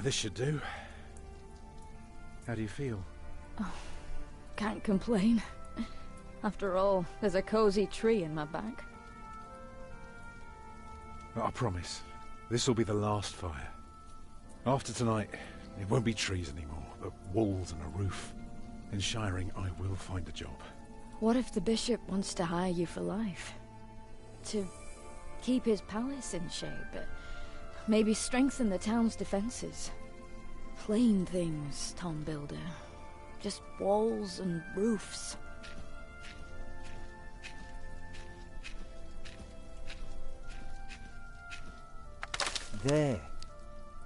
This should do. How do you feel? Oh, can't complain. After all, there's a cozy tree in my back. I promise, this will be the last fire. After tonight, it won't be trees anymore, but walls and a roof. In Shiring, I will find a job. What if the bishop wants to hire you for life? To keep his palace in shape, maybe strengthen the town's defenses? Plain things, Tom Builder. Just walls and roofs. There.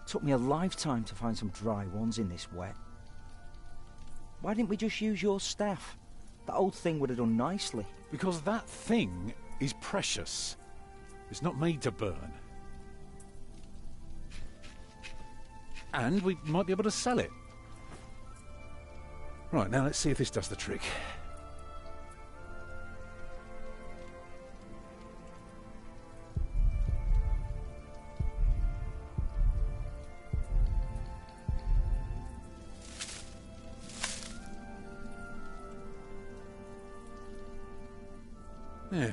Took me a lifetime to find some dry ones in this wet. Why didn't we just use your staff? That old thing would have done nicely. Because that thing is precious. It's not made to burn. And we might be able to sell it. Right, now let's see if this does the trick. Yeah.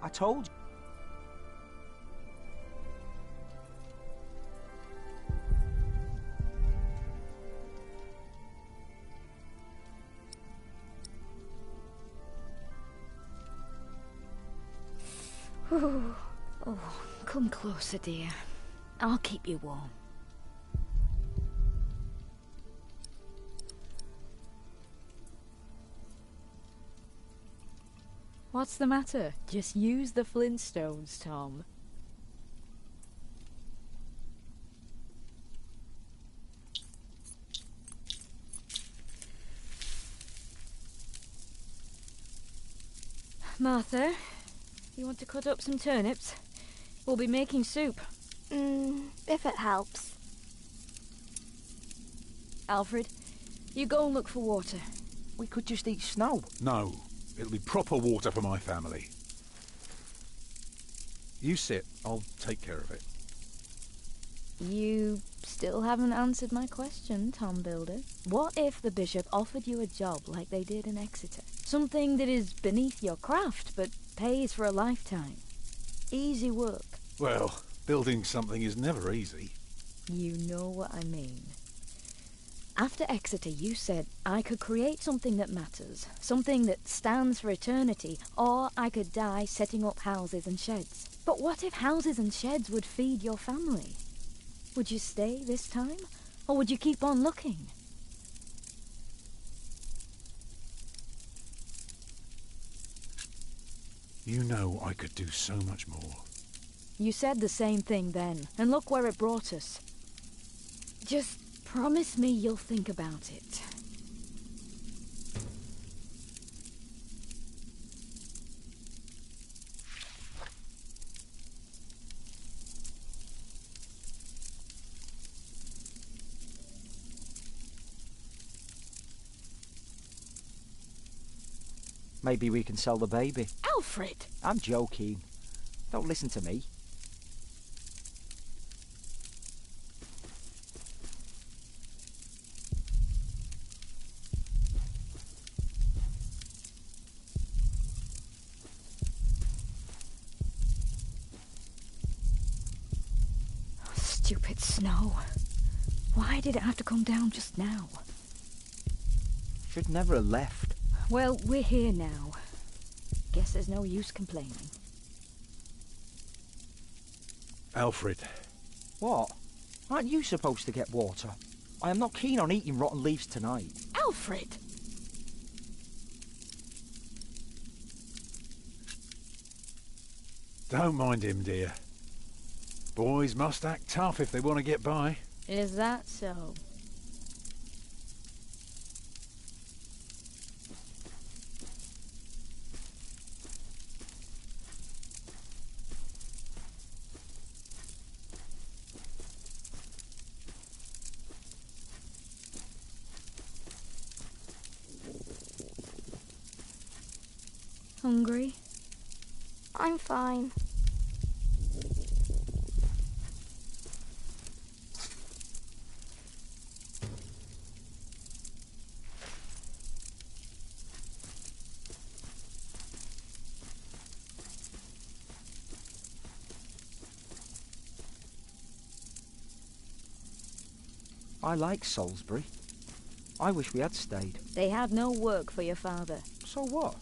I told you. Oh, come closer, dear. I'll keep you warm. What's the matter? Just use the flintstones, Tom. Martha, you want to cut up some turnips? We'll be making soup. If it helps. Alfred, you go and look for water. We could just eat snow. No, it'll be proper water for my family. You sit, I'll take care of it. You still haven't answered my question, Tom Builder. What if the bishop offered you a job like they did in Exeter? Something that is beneath your craft, but pays for a lifetime. Easy work. Well, building something is never easy. You know what I mean. After Exeter, you said I could create something that matters, something that stands for eternity, or I could die setting up houses and sheds. But what if houses and sheds would feed your family? Would you stay this time, or would you keep on looking? You know I could do so much more. You said the same thing then, and look where it brought us. Just promise me you'll think about it. Maybe we can sell the baby. Alfred! I'm joking. Don't listen to me. Stupid snow. Why did it have to come down just now? Should never have left. Well, we're here now. Guess there's no use complaining. Alfred. What? Aren't you supposed to get water? I am not keen on eating rotten leaves tonight. Alfred! Don't mind him, dear. Boys must act tough if they want to get by. Is that so? Hungry? I'm fine. I like Salisbury. I wish we had stayed. They had no work for your father. So what?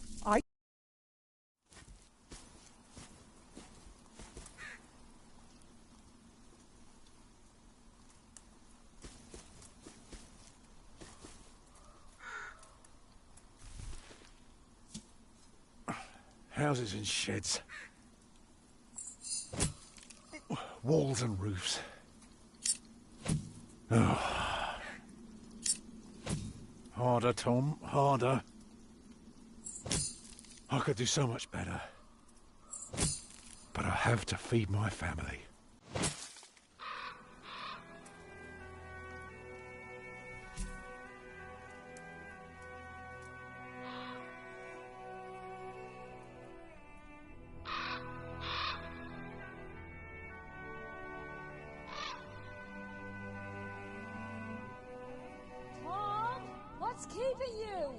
Houses and sheds. Walls and roofs. Oh. Harder, Tom, harder. I could do so much better. But I have to feed my family. What's keeping you?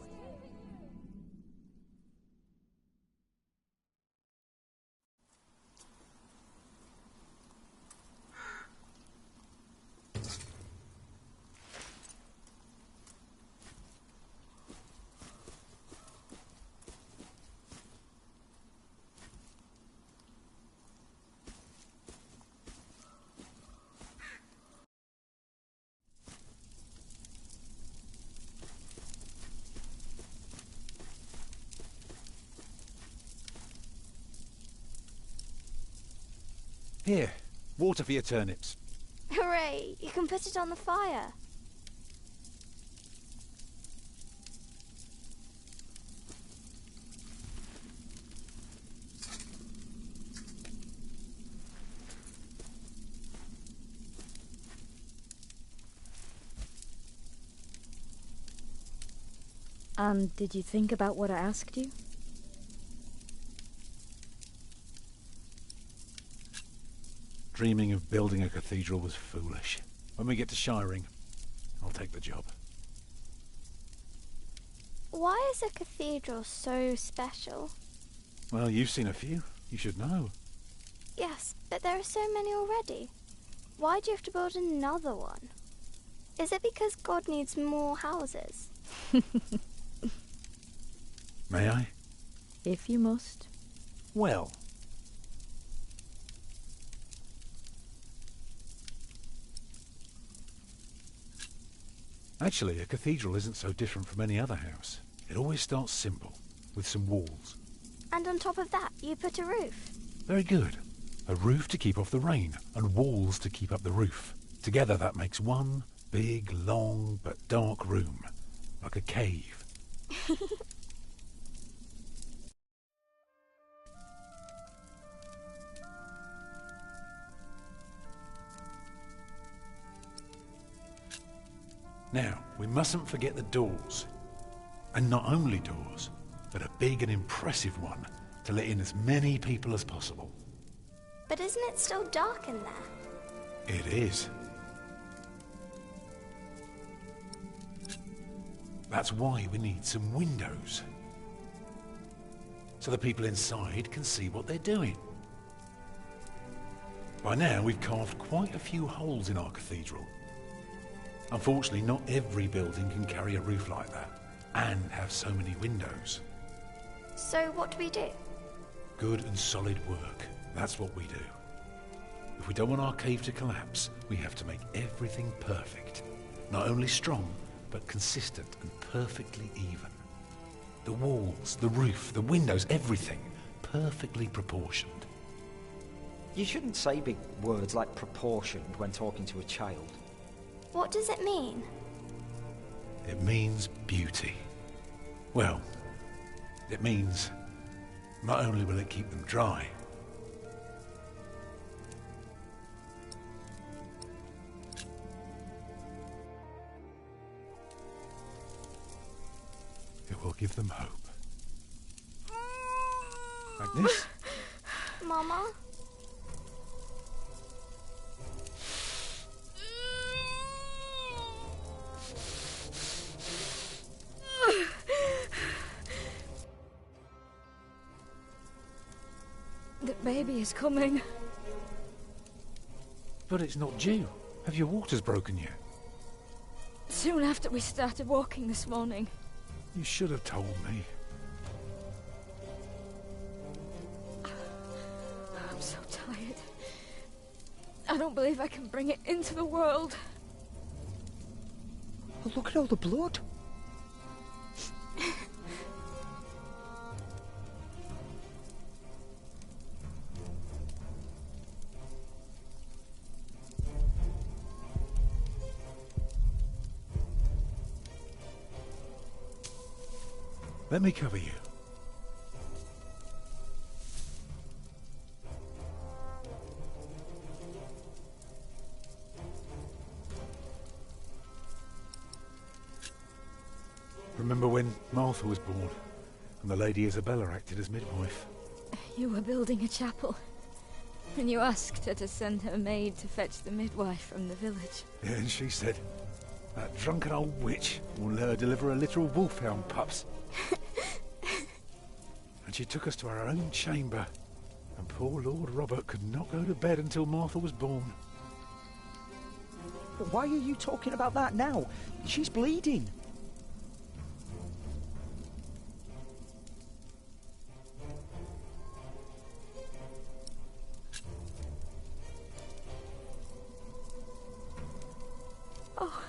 Here, water for your turnips. Hooray! You can put it on the fire. And did you think about what I asked you? Dreaming of building a cathedral was foolish. When we get to Shiring, I'll take the job. Why is a cathedral so special? Well, you've seen a few. You should know. Yes, but there are so many already. Why do you have to build another one? Is it because God needs more houses? May I? If you must. Well. Actually, a cathedral isn't so different from any other house. It always starts simple, with some walls. And on top of that, you put a roof. Very good. A roof to keep off the rain, and walls to keep up the roof. Together that makes one big, long, but dark room. Like a cave. Now, we mustn't forget the doors. And not only doors, but a big and impressive one to let in as many people as possible. But isn't it still dark in there? It is. That's why we need some windows. So the people inside can see what they're doing. By now, we've carved quite a few holes in our cathedral. Unfortunately, not every building can carry a roof like that, and have so many windows. So what do we do? Good and solid work. That's what we do. If we don't want our cave to collapse, we have to make everything perfect. Not only strong, but consistent and perfectly even. The walls, the roof, the windows, everything perfectly proportioned. You shouldn't say big words like proportioned when talking to a child. What does it mean? It means beauty. Well, it means not only will it keep them dry, it will give them hope. Like this? Mama? The baby is coming. But it's not due. Have your waters broken yet? Soon after we started walking this morning. You should have told me. I'm so tired. I don't believe I can bring it into the world. Oh, look at all the blood. Let me cover you. Remember when Martha was born, and the Lady Isabella acted as midwife? You were building a chapel, and you asked her to send her maid to fetch the midwife from the village. Yeah, and she said, that drunken old witch will let her deliver a literal wolfhound pups. And she took us to our own chamber, and poor Lord Robert could not go to bed until Martha was born. But why are you talking about that now? She's bleeding. Oh,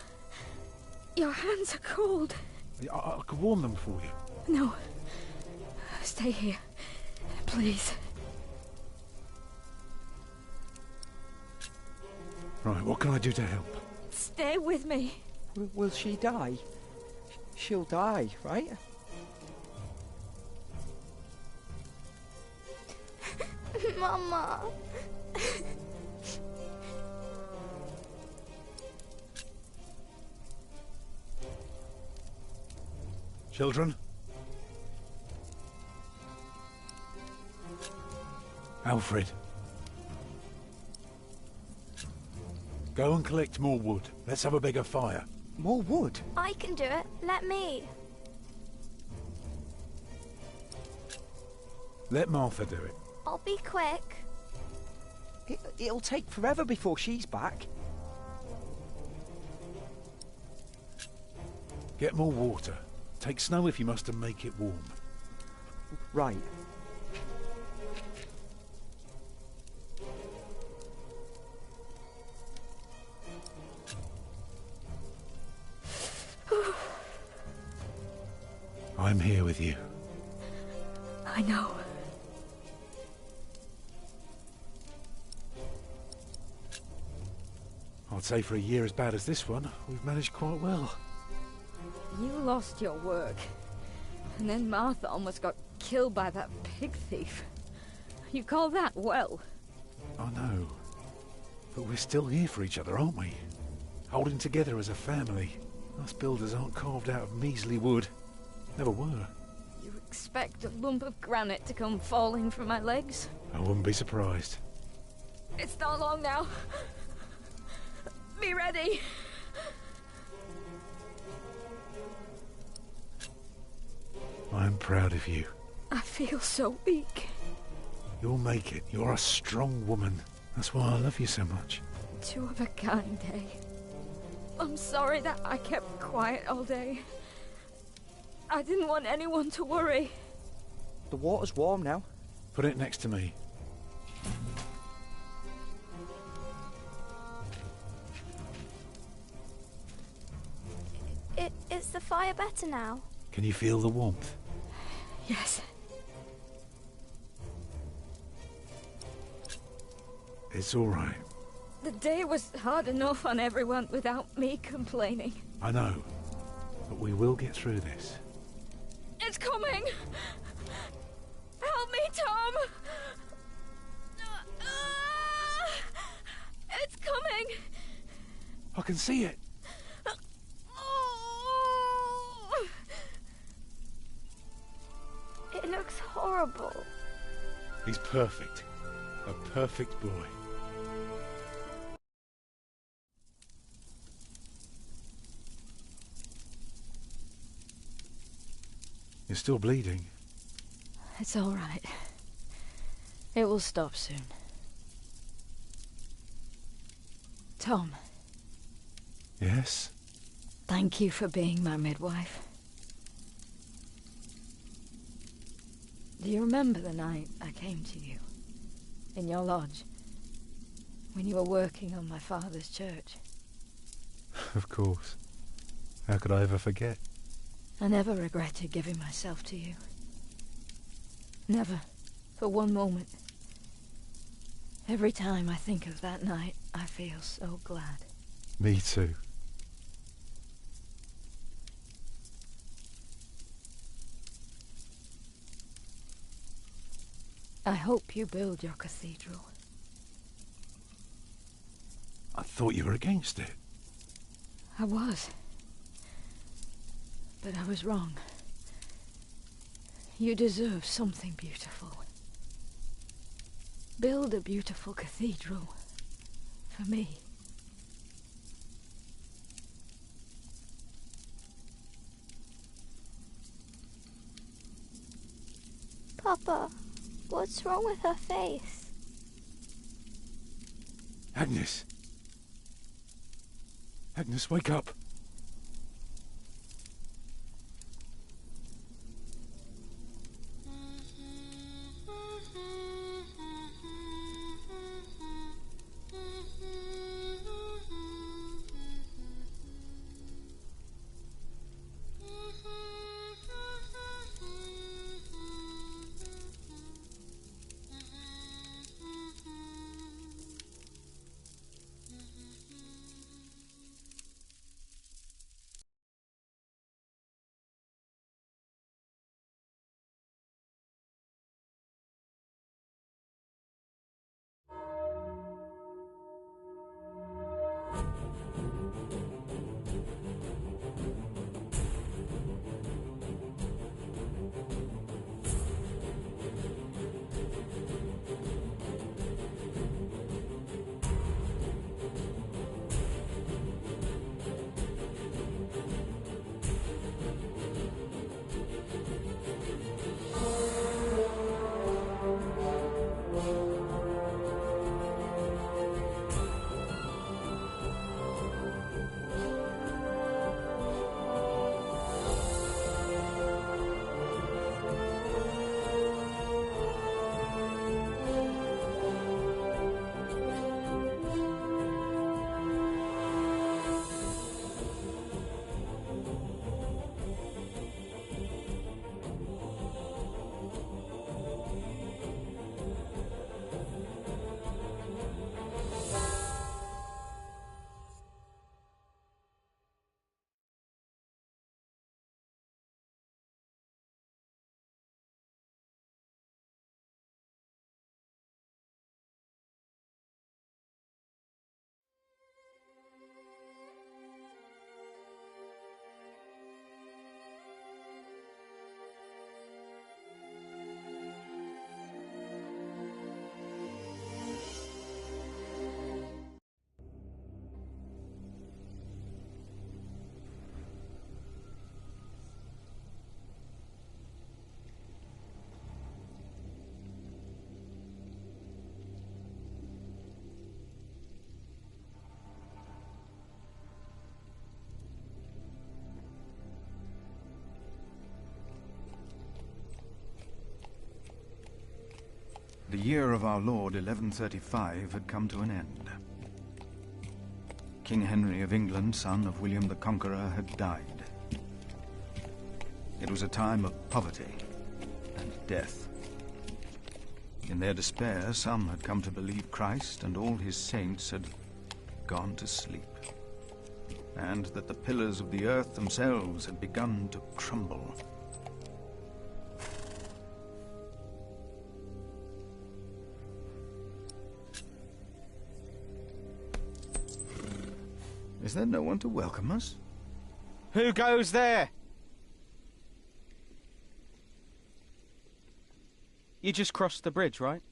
your hands are cold. I could warm them for you. No. Stay here, please. Right, what can I do to help? Stay with me. Will she die? She'll die, right? Mama. Children? Alfred. Go and collect more wood. Let's have a bigger fire. More wood? I can do it. Let me. Let Martha do it. I'll be quick. It'll take forever before she's back. Get more water. Take snow if you must and make it warm. Right. I'm here with you. I know. I'd say for a year as bad as this one, we've managed quite well. You lost your work. And then Martha almost got killed by that pig thief. You call that well? I know. But we're still here for each other, aren't we? Holding together as a family. Us builders aren't carved out of measly wood. Never were. You expect a lump of granite to come falling from my legs? I wouldn't be surprised. It's not long now. Be ready. I'm proud of you. I feel so weak. You'll make it. You're a strong woman. That's why I love you so much. Two of a kind, eh? I'm sorry that I kept quiet all day. I didn't want anyone to worry. The water's warm now. Put it next to me. Is the fire better now? Can you feel the warmth? Yes. It's all right. The day was hard enough on everyone without me complaining. I know. But we will get through this. It's coming! Help me, Tom! It's coming! I can see it. It looks horrible. He's perfect. A perfect boy. You're still bleeding. It's all right. It will stop soon. Yes? Thank you for being my midwife. Do you remember the night I came to you? In your lodge? When you were working on my father's church? Of course. How could I ever forget? I never regretted giving myself to you. Never. For one moment. Every time I think of that night, I feel so glad. Me too. I hope you build your cathedral. I thought you were against it. I was. But I was wrong. You deserve something beautiful. Build a beautiful cathedral. For me. Papa, what's wrong with her face? Agnes! Agnes, wake up! The year of our Lord 1135 had come to an end. King Henry of England, son of William the Conqueror, had died. It was a time of poverty and death. In their despair, some had come to believe Christ and all his saints had gone to sleep, and that the pillars of the earth themselves had begun to crumble. Is there no one to welcome us? Who goes there? You just crossed the bridge, right?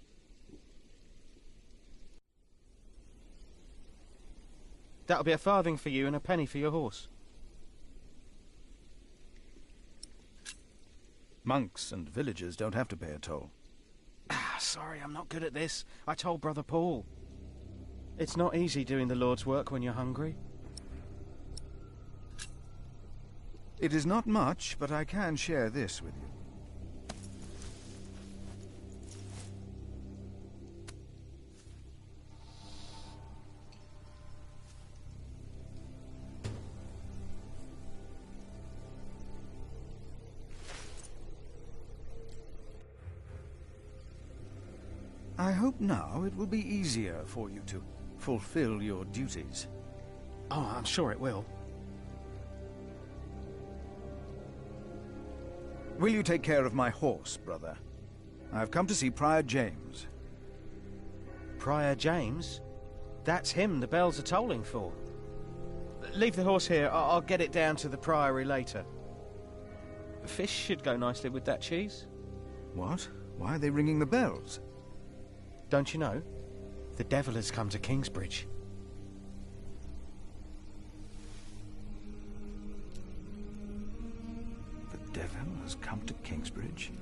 That'll be a farthing for you and a penny for your horse. Monks and villagers don't have to pay a toll. Sorry, I'm not good at this. I told Brother Paul. It's not easy doing the Lord's work when you're hungry. It is not much, but I can share this with you. I hope now it will be easier for you to fulfill your duties. Oh, I'm sure it will. Will you take care of my horse, brother? I have come to see Prior James. Prior James? That's him the bells are tolling for. Leave the horse here. I'll get it down to the priory later. Fish should go nicely with that cheese. What? Why are they ringing the bells? Don't you know? The devil has come to Kingsbridge. The devil has come to Kingsbridge?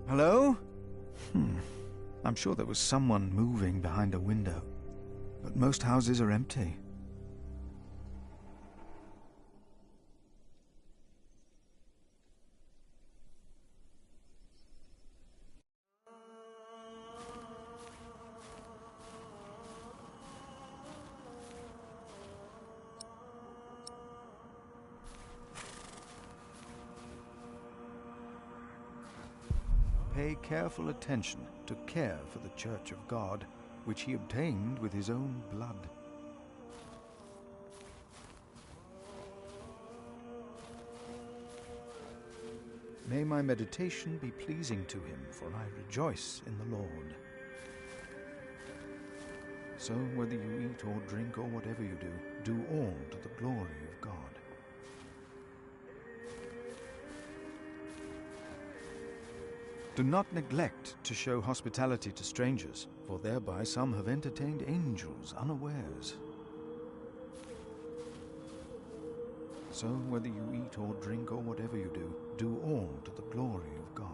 Hello? I'm sure there was someone moving behind a window, but most houses are empty. Pay careful attention to care for the Church of God, which he obtained with his own blood. May my meditation be pleasing to him, for I rejoice in the Lord. So whether you eat or drink or whatever you do, do all to the glory of God. Do not neglect to show hospitality to strangers, for thereby some have entertained angels unawares. So whether you eat or drink or whatever you do, do all to the glory of God.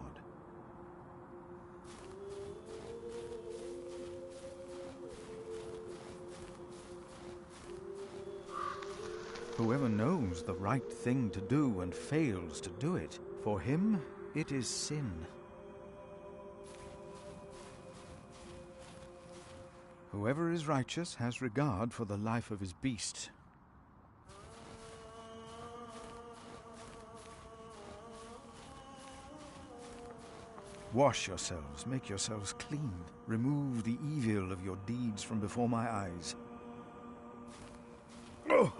Whoever knows the right thing to do and fails to do it, for him it is sin. Whoever is righteous has regard for the life of his beast. Wash yourselves, make yourselves clean. Remove the evil of your deeds from before my eyes. Oh!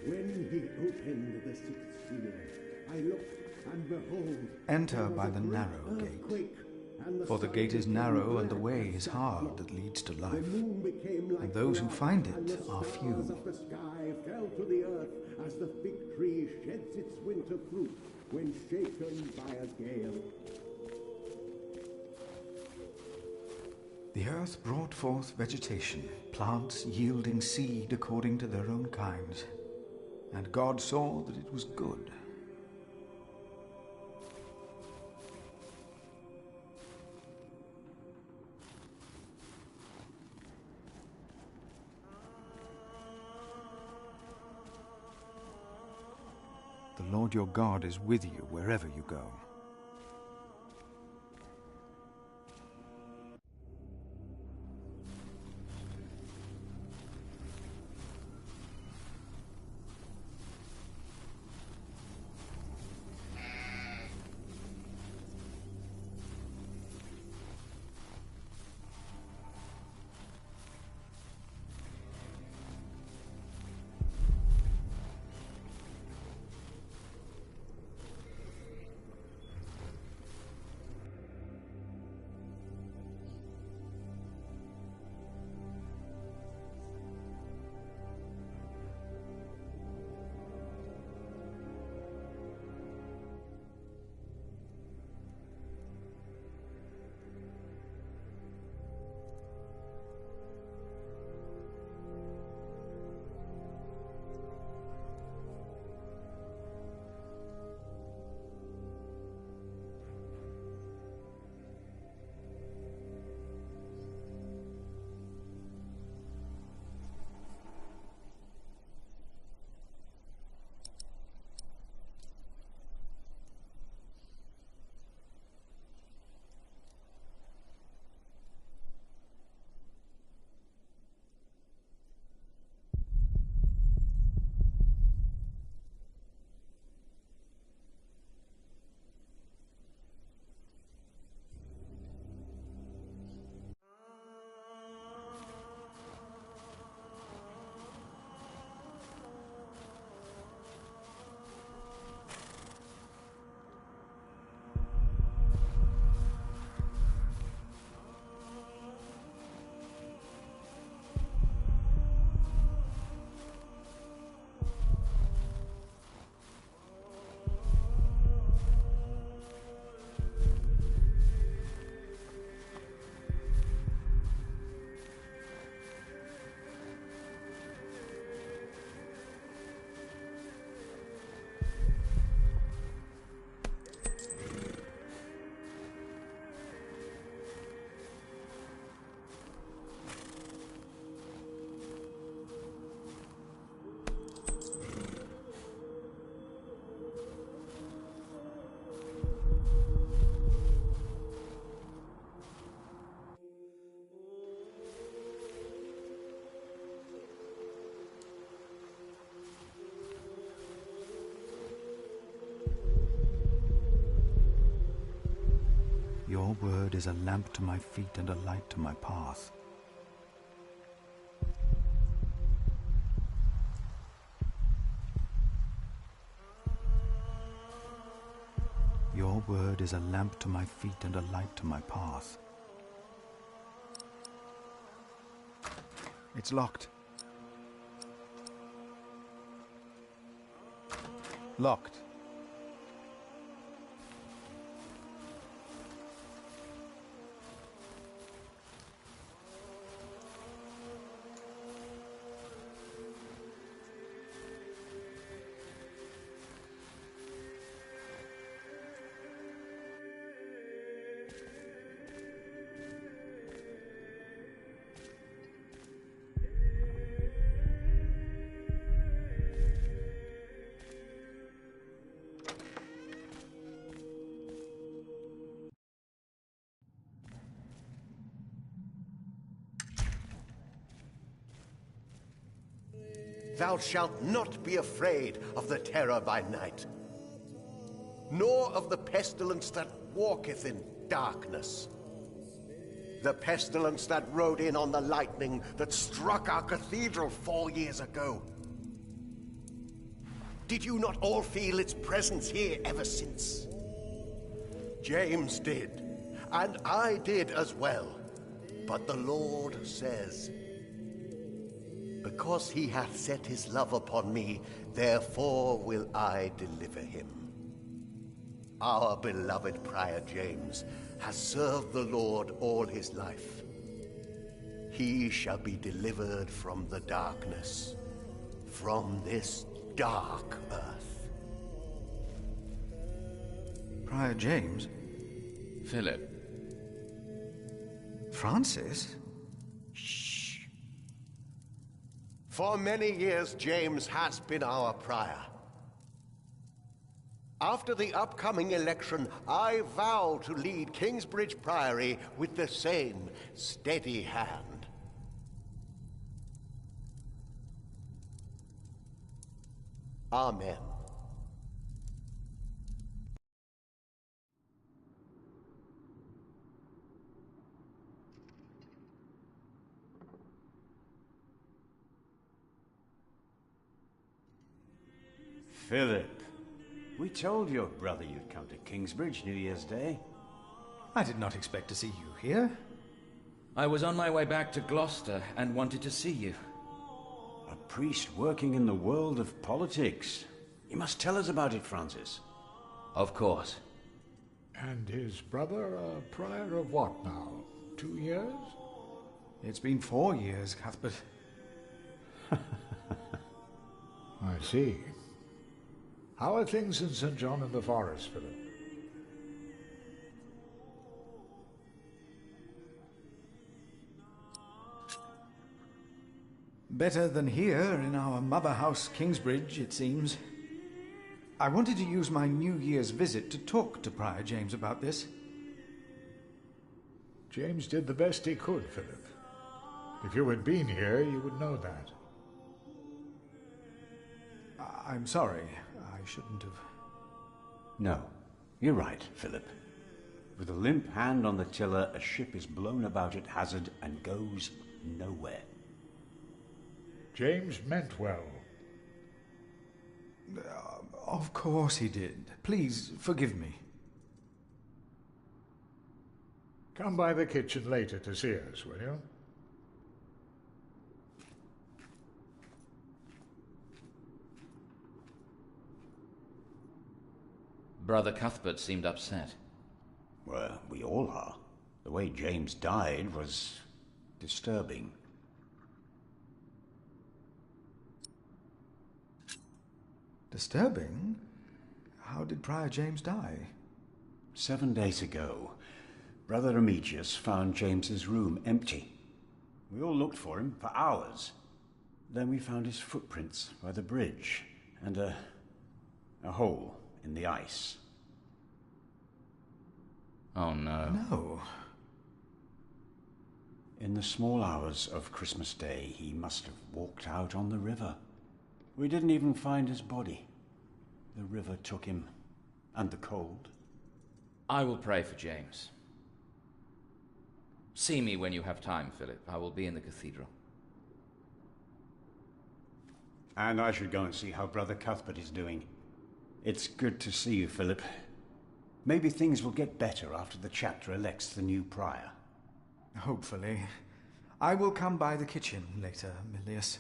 When he opened the sixth seal, I looked, and behold, Enter by the narrow gate. For the gate is narrow, and the way is hard that leads to life. And those who find it are few. Of the sky fell to the earth as the fig tree sheds its winter fruit when shaken by a gale. The earth brought forth vegetation, plants yielding seed according to their own kinds. And God saw that it was good. Lord your God is with you wherever you go. Your word is a lamp to my feet and a light to my path. Your word is a lamp to my feet and a light to my path. It's locked. Locked. Thou shalt not be afraid of the terror by night, nor of the pestilence that walketh in darkness. The pestilence that rode in on the lightning that struck our cathedral 4 years ago. Did you not all feel its presence here ever since? James did, and I did as well. But the Lord says, because he hath set his love upon me, therefore will I deliver him. Our beloved Prior James has served the Lord all his life. He shall be delivered from the darkness, from this dark earth. Prior James? Philip. Francis? For many years, James has been our prior. After the upcoming election, I vow to lead Kingsbridge Priory with the same steady hand. Amen. Philip, we told your brother you'd come to Kingsbridge New Year's Day. I did not expect to see you here. I was on my way back to Gloucester and wanted to see you. A priest working in the world of politics. You must tell us about it, Francis. Of course. And his brother a prior of what now? 2 years? It's been 4 years, Cuthbert. I see. How are things in St. John in the Forest, Philip? Better than here in our mother house, Kingsbridge, it seems. I wanted to use my New Year's visit to talk to Prior James about this. James did the best he could, Philip. If you had been here, you would know that. I'm sorry. I shouldn't have. No, you're right, Philip. With a limp hand on the tiller, a ship is blown about at hazard and goes nowhere. James meant well. Of course he did. Please, forgive me. Come by the kitchen later to see us, will you? Brother Cuthbert seemed upset. Well, we all are. The way James died was disturbing. Disturbing? How did Prior James die? 7 days ago, Brother Remigius found James's room empty. We all looked for him for hours. Then we found his footprints by the bridge and a hole in the ice. Oh no. No. In the small hours of Christmas Day, he must have walked out on the river. We didn't even find his body. The river took him, and the cold. I will pray for James. See me when you have time, Philip. I will be in the cathedral. And I should go and see how Brother Cuthbert is doing. It's good to see you, Philip. Maybe things will get better after the chapter elects the new prior. Hopefully. I will come by the kitchen later, Milius.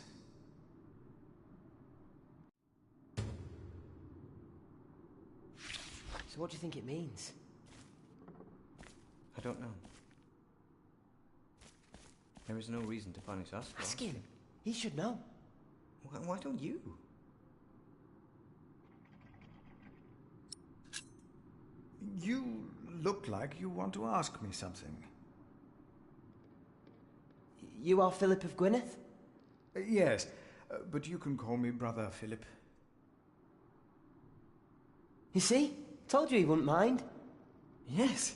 So what do you think it means? I don't know. There is no reason to punish us. Ask him. He should know. Why don't you? You look like you want to ask me something. You are Philip of Gwynedd? Yes, but you can call me Brother Philip. You see? Told you he wouldn't mind. Yes.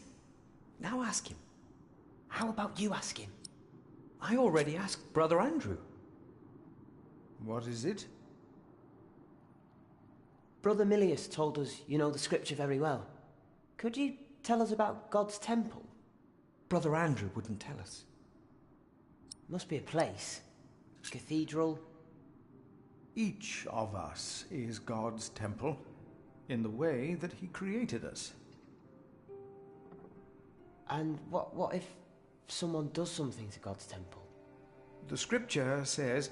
Now ask him. How about you ask him? I already asked Brother Andrew. What is it? Brother Milius told us you know the scripture very well. Could you tell us about God's temple? Brother Andrew wouldn't tell us. Must be a place. Cathedral. Each of us is God's temple in the way that he created us. And what if someone does something to God's temple? The scripture says,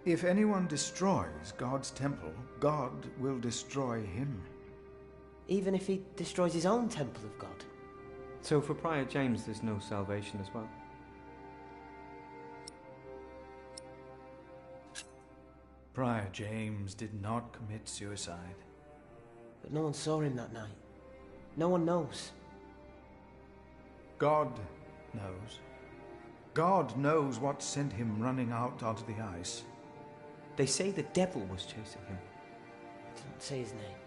if anyone destroys God's temple, God will destroy him. Even if he destroys his own temple of God? So for Prior James there's no salvation as well? Prior James did not commit suicide. But no one saw him that night. No one knows. God knows. God knows what sent him running out onto the ice. They say the devil was chasing him. Don't say his name.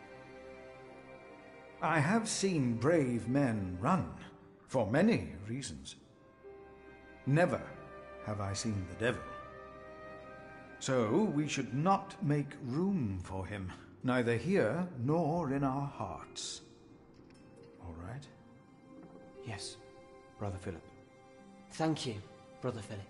I have seen brave men run, for many reasons. Never have I seen the devil. So we should not make room for him, neither here nor in our hearts. All right? Yes, Brother Philip. Thank you, Brother Philip.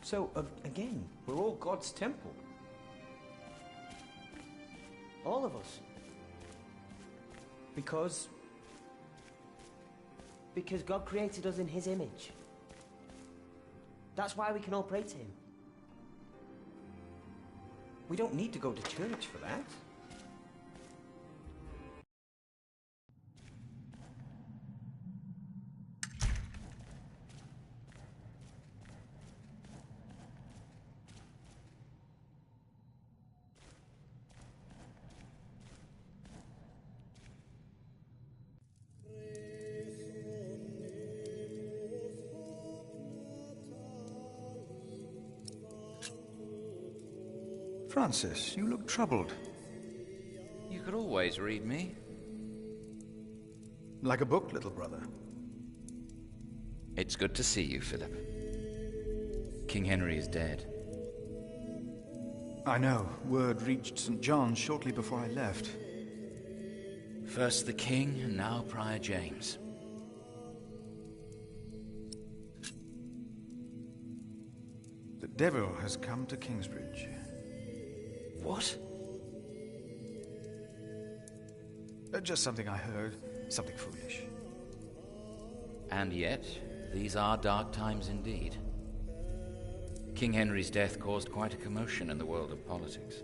So, again, we're all God's temple. All of us. Because God created us in his image. That's why we can all pray to him. we don't need to go to church for that. Francis, you look troubled. You could always read me. Like a book, little brother. It's good to see you, Philip. King Henry is dead. I know. Word reached St. John's shortly before I left. First the king, and now Prior James. The devil has come to Kingsbridge. What? Just something I heard. Something foolish. And yet, these are dark times indeed. King Henry's death caused quite a commotion in the world of politics.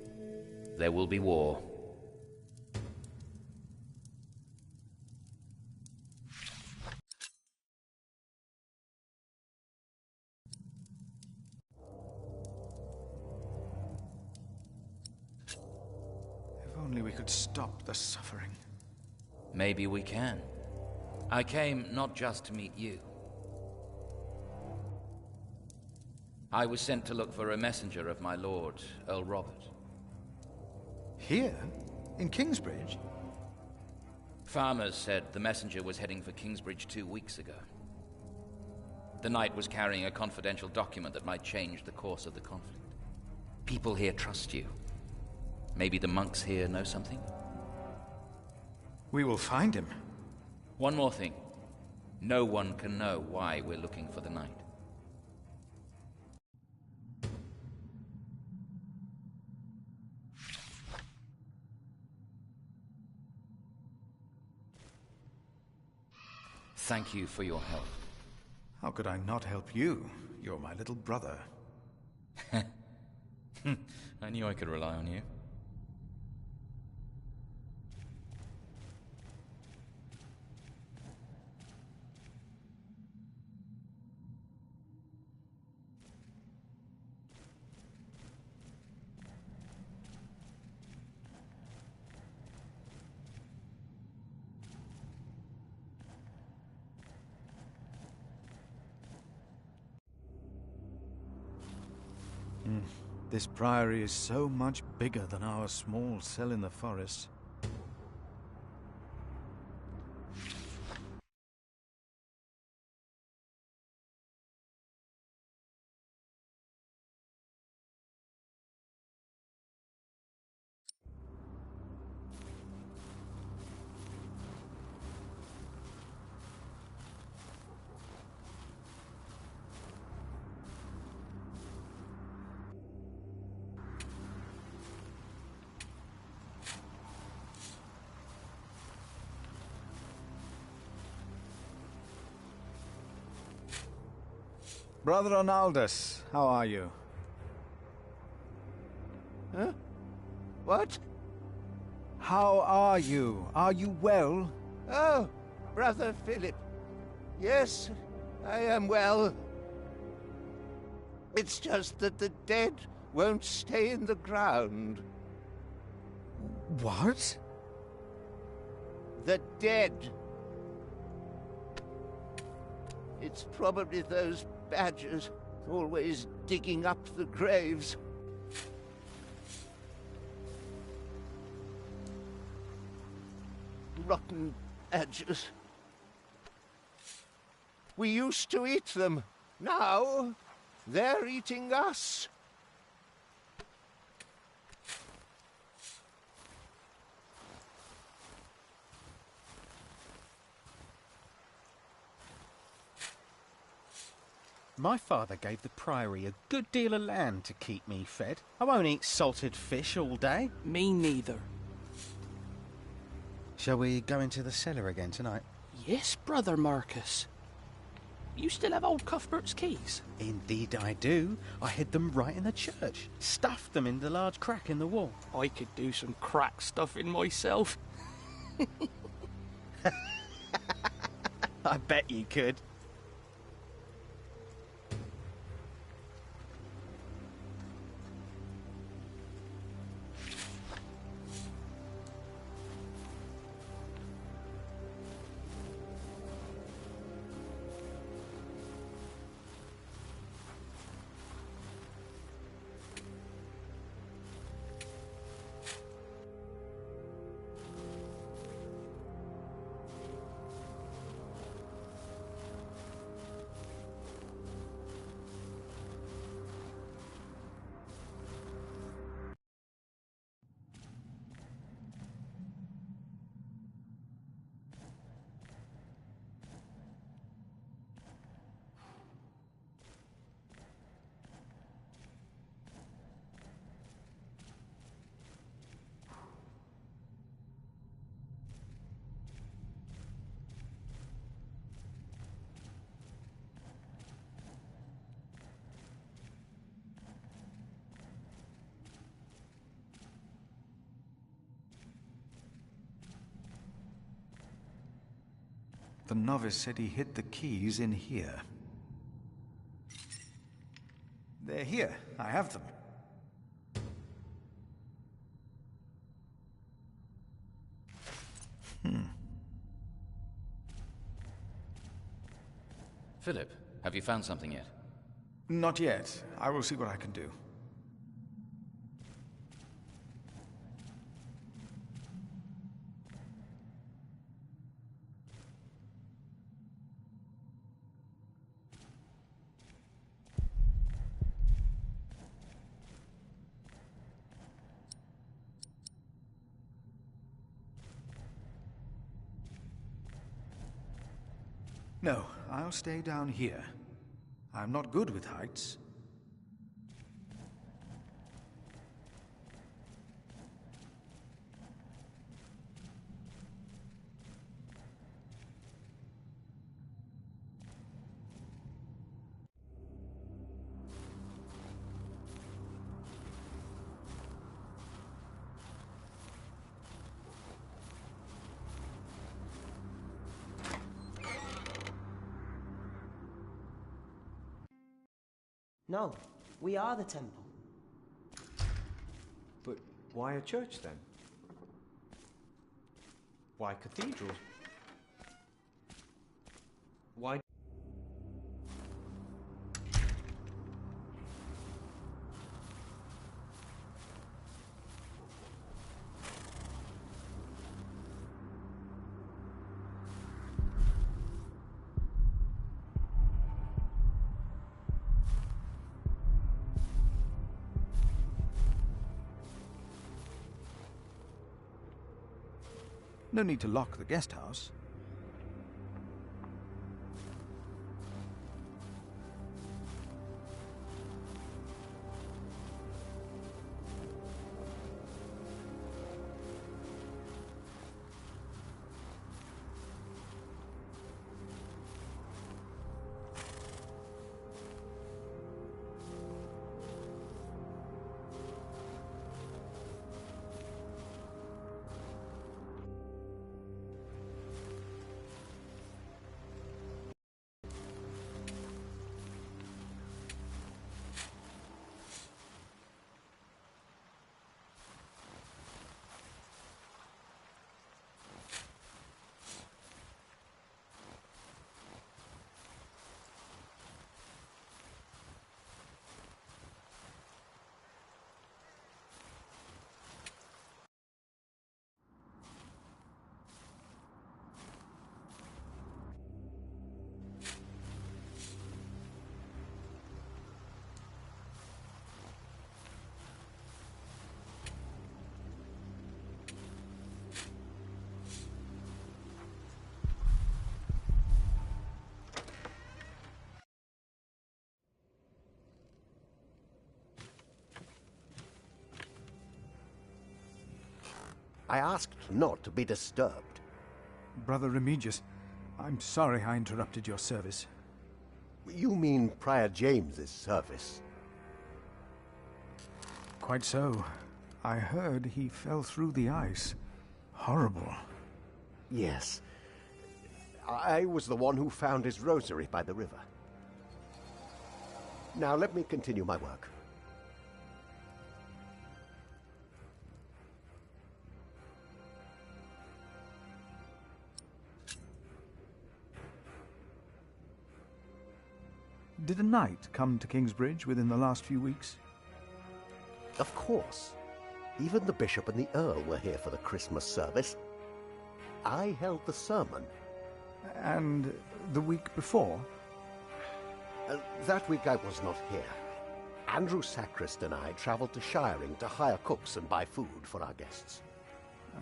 There will be war. If only we could stop the suffering. Maybe we can. I came not just to meet you. I was sent to look for a messenger of my lord, Earl Robert. Here? In Kingsbridge? Farmers said the messenger was heading for Kingsbridge 2 weeks ago. The knight was carrying a confidential document that might change the course of the conflict. People here trust you. Maybe the monks here know something? We will find him. One more thing. No one can know why we're looking for the knight. Thank you for your help. How could I not help you? You're my little brother. I knew I could rely on you. This priory is so much bigger than our small cell in the forest. Brother Arnaldus, how are you? Huh? What? How are you? Are you well? Oh, Brother Philip. Yes, I am well. It's just that the dead won't stay in the ground. What? The dead. It's probably those badgers. Always digging up the graves. Rotten edges. We used to eat them. Now, they're eating us. My father gave the Priory a good deal of land to keep me fed. I won't eat salted fish all day. Me neither. Shall we go into the cellar again tonight? Yes, Brother Marcus. You still have old Cuthbert's keys? Indeed I do. I hid them right in the church. Stuffed them in the large crack in the wall. I could do some crack stuffing myself. I bet you could. The novice said he hid the keys in here. They're here. I have them. Philip, have you found something yet? Not yet. I will see what I can do. No, I'll stay down here. I'm not good with heights. No, we are the temple. But why a church then? Why cathedrals? Why? No need to lock the guest house. I asked not to be disturbed. Brother Remigius, I'm sorry I interrupted your service. You mean Prior James's service? Quite so. I heard he fell through the ice. Horrible. Yes. I was the one who found his rosary by the river. Now let me continue my work. Did a knight come to Kingsbridge within the last few weeks? Of course. Even the bishop and the earl were here for the Christmas service. I held the sermon. And the week before? That week I was not here. Andrew Sacrist and I travelled to Shiring to hire cooks and buy food for our guests.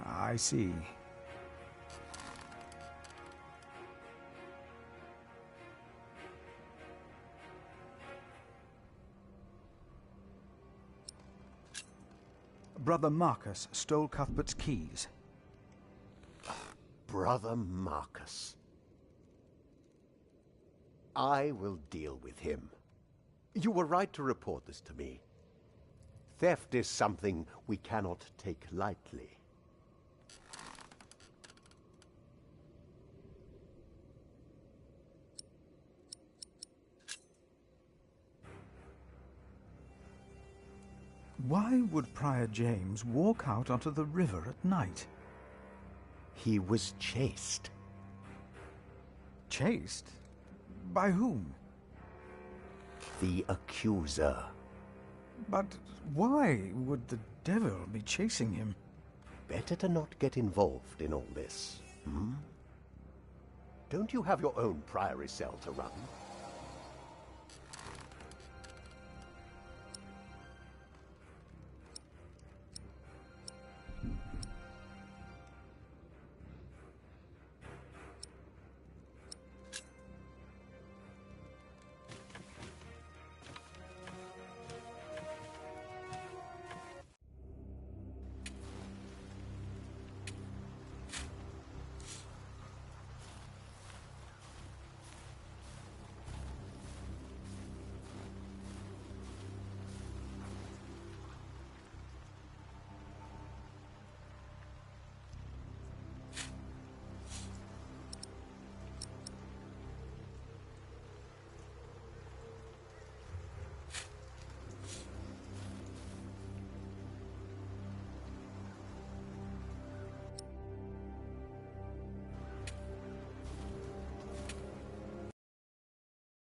I see. Brother Marcus stole Cuthbert's keys. Brother Marcus. I will deal with him. You were right to report this to me. Theft is something we cannot take lightly. Why would Prior James walk out onto the river at night? He was chased. Chased? By whom? The accuser. But why would the devil be chasing him? Better to not get involved in all this, hmm? Don't you have your own priory cell to run?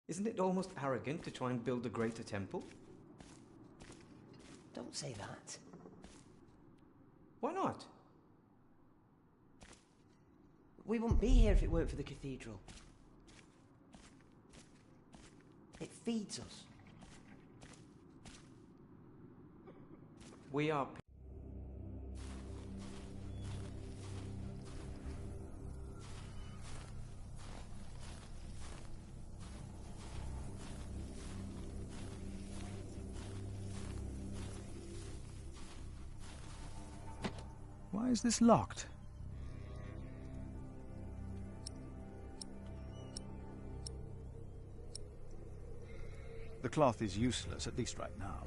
Isn't it almost arrogant to try and build a greater temple? Don't say that. Why not? We wouldn't be here if it weren't for the cathedral. It feeds us. We are... Why is this locked? The cloth is useless, at least right now.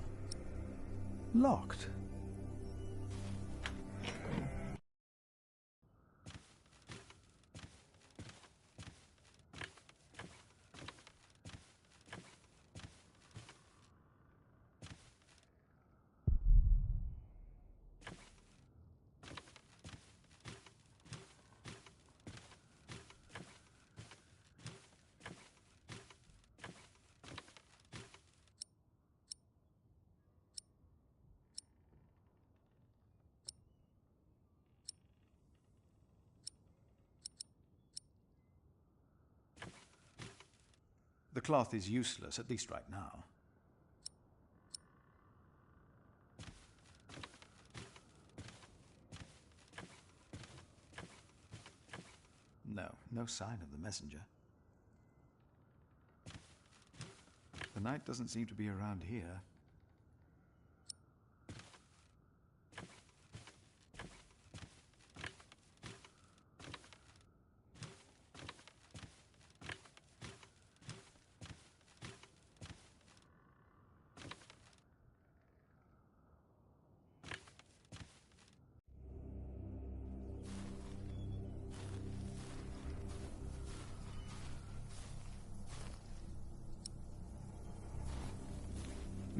Locked? The cloth is useless, at least right now. No sign of the messenger. The knight doesn't seem to be around here.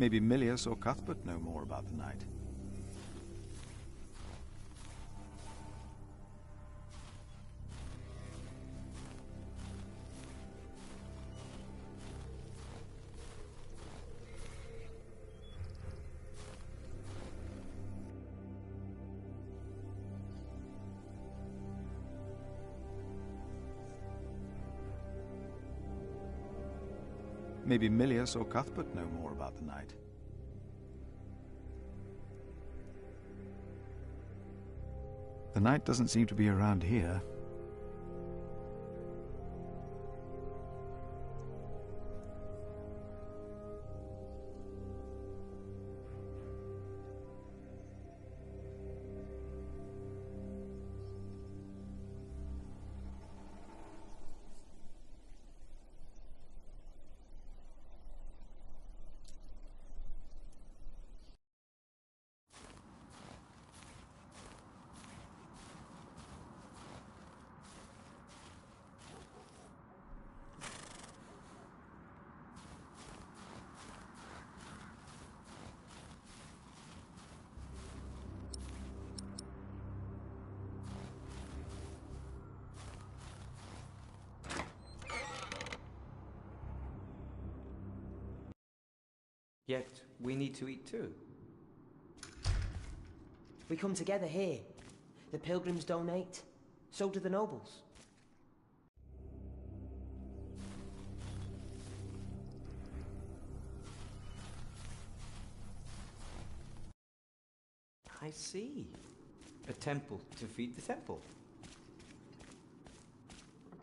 Maybe Milius or Cuthbert know more about the Knight. Maybe Milius or Cuthbert know more about the Knight. The Knight doesn't seem to be around here. Yet we need to eat too. We come together here. The pilgrims donate. So do the nobles. I see. A temple to feed the temple.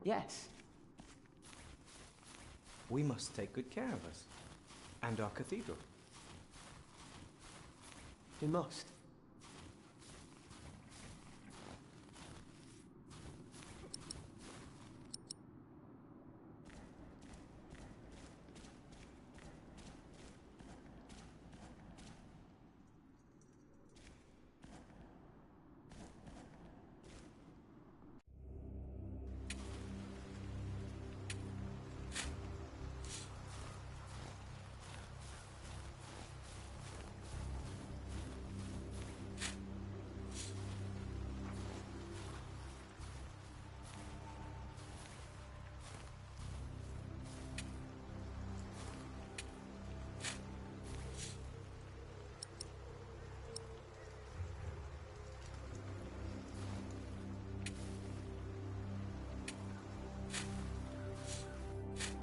Yes. We must take good care of us. And our cathedral. We must.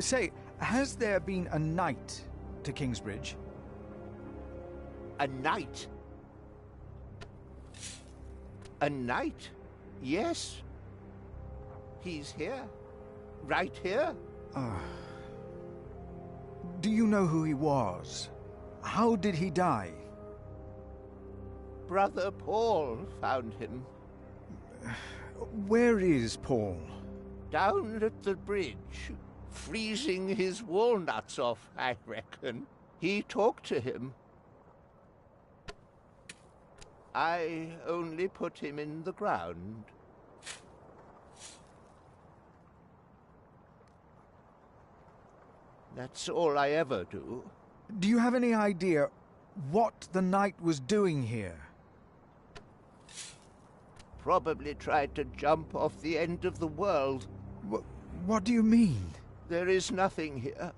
Say, has there been a knight to Kingsbridge? A knight? A knight? Yes. He's here. Right here. Do you know who he was? How did he die? Brother Paul found him. Where is Paul? Down at the bridge. Freezing his walnuts off, I reckon. He talked to him. I only put him in the ground. That's all I ever do. Do you have any idea what the knight was doing here? Probably tried to jump off the end of the world. What do you mean? There is nothing here.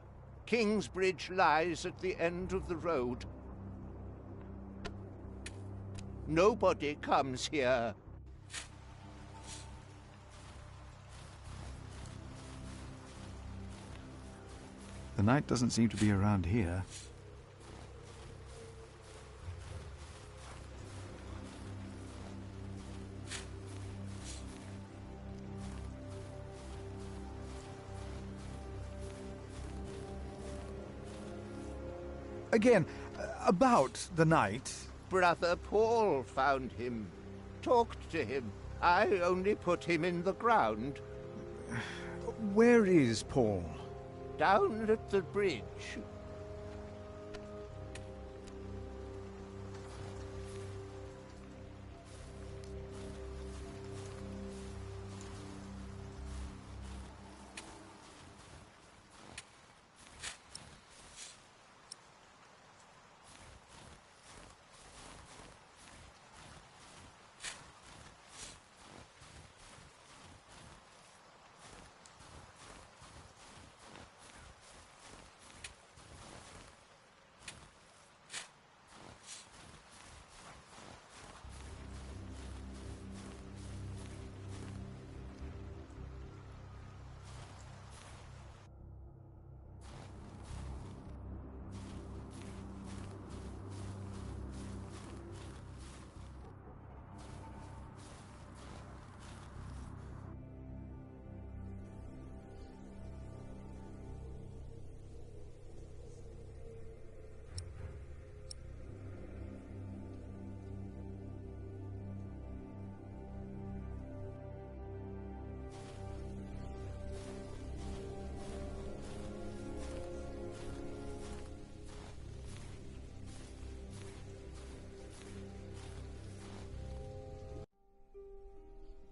Kingsbridge lies at the end of the road. Nobody comes here. The Knight doesn't seem to be around here. Again, about the Knight. Brother Paul found him. Talked to him. I only put him in the ground. Where is Paul? Down at the bridge.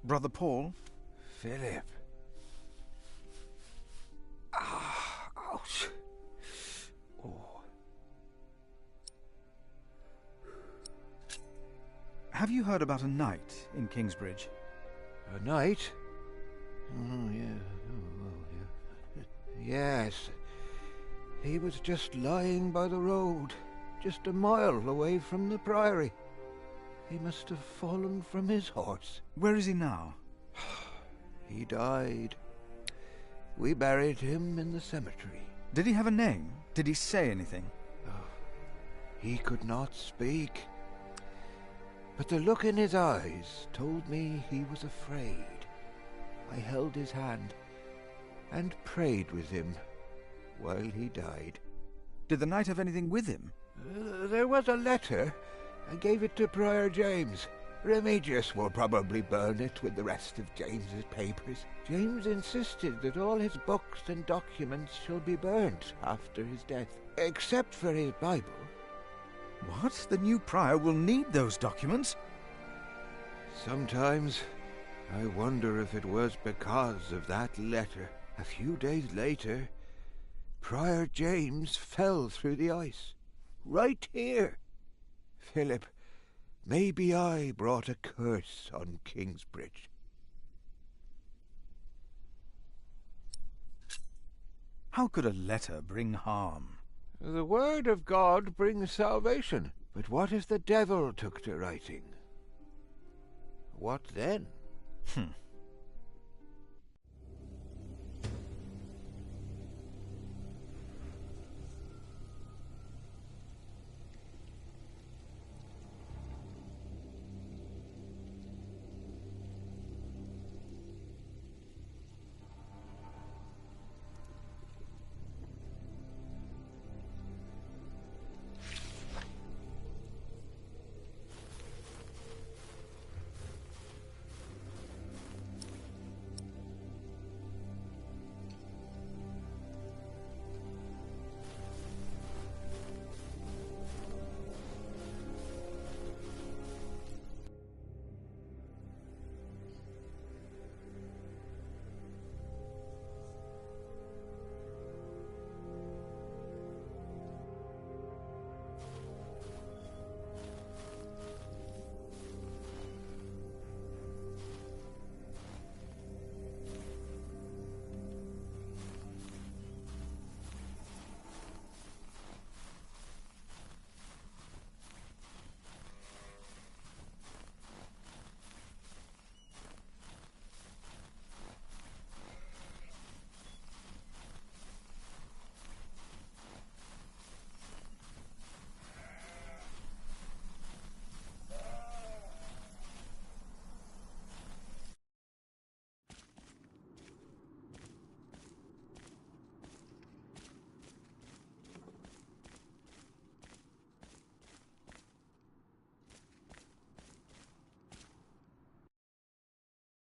Brother Paul? Philip. Ouch. Oh. Have you heard about a knight in Kingsbridge? A knight? Oh, yeah. Oh, well, yeah. Yes. He was just lying by the road, just a mile away from the priory. He must have fallen from his horse. Where is he now? He died. We buried him in the cemetery. Did he have a name? Did he say anything? Oh, he could not speak. But the look in his eyes told me he was afraid. I held his hand and prayed with him while he died. Did the knight have anything with him? There was a letter. I gave it to Prior James. Remigius will probably burn it with the rest of James's papers. James insisted that all his books and documents shall be burnt after his death, except for his Bible. What? The new prior will need those documents? Sometimes I wonder if it was because of that letter. A few days later, Prior James fell through the ice. Right here. Philip, maybe I brought a curse on Kingsbridge. How could a letter bring harm? The word of God brings salvation. But what if the devil took to writing? What then?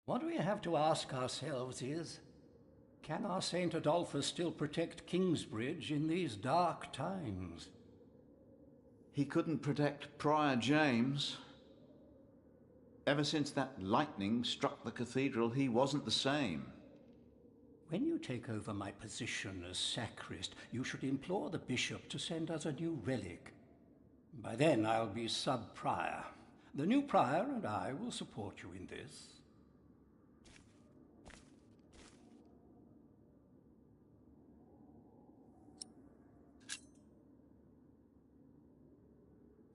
What we have to ask ourselves is, can our Saint Adolphus still protect Kingsbridge in these dark times? He couldn't protect Prior James. Ever since that lightning struck the cathedral, he wasn't the same. When you take over my position as sacrist, you should implore the bishop to send us a new relic. By then I'll be sub-prior. The new prior and I will support you in this.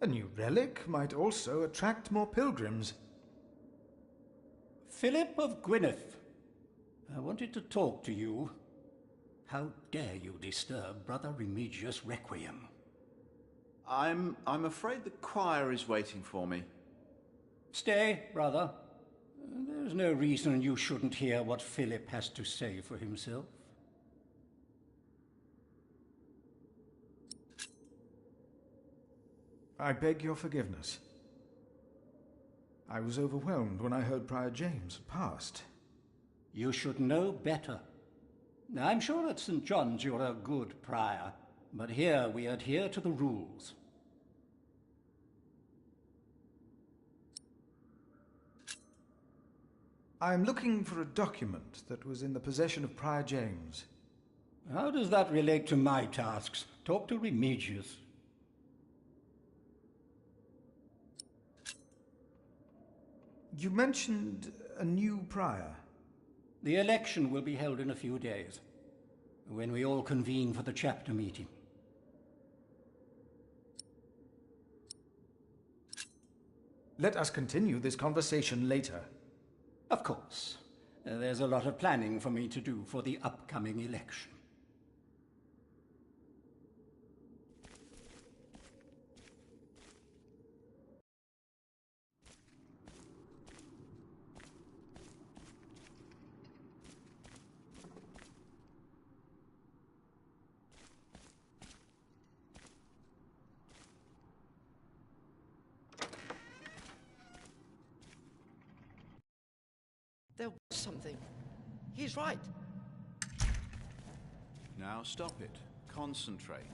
A new relic might also attract more pilgrims. Philip of Gwynedd, I wanted to talk to you. How dare you disturb Brother Remigius' requiem? I'm afraid the choir is waiting for me. Stay, brother. There's no reason you shouldn't hear what Philip has to say for himself. I beg your forgiveness. I was overwhelmed when I heard Prior James had passed. You should know better. I'm sure at St. John's you're a good prior, but here we adhere to the rules. I'm looking for a document that was in the possession of Prior James. How does that relate to my tasks? Talk to Remigius. You mentioned a new prior. The election will be held in a few days, when we all convene for the chapter meeting. Let us continue this conversation later. Of course. There's a lot of planning for me to do for the upcoming election. There was something. He's right. Now stop it. Concentrate.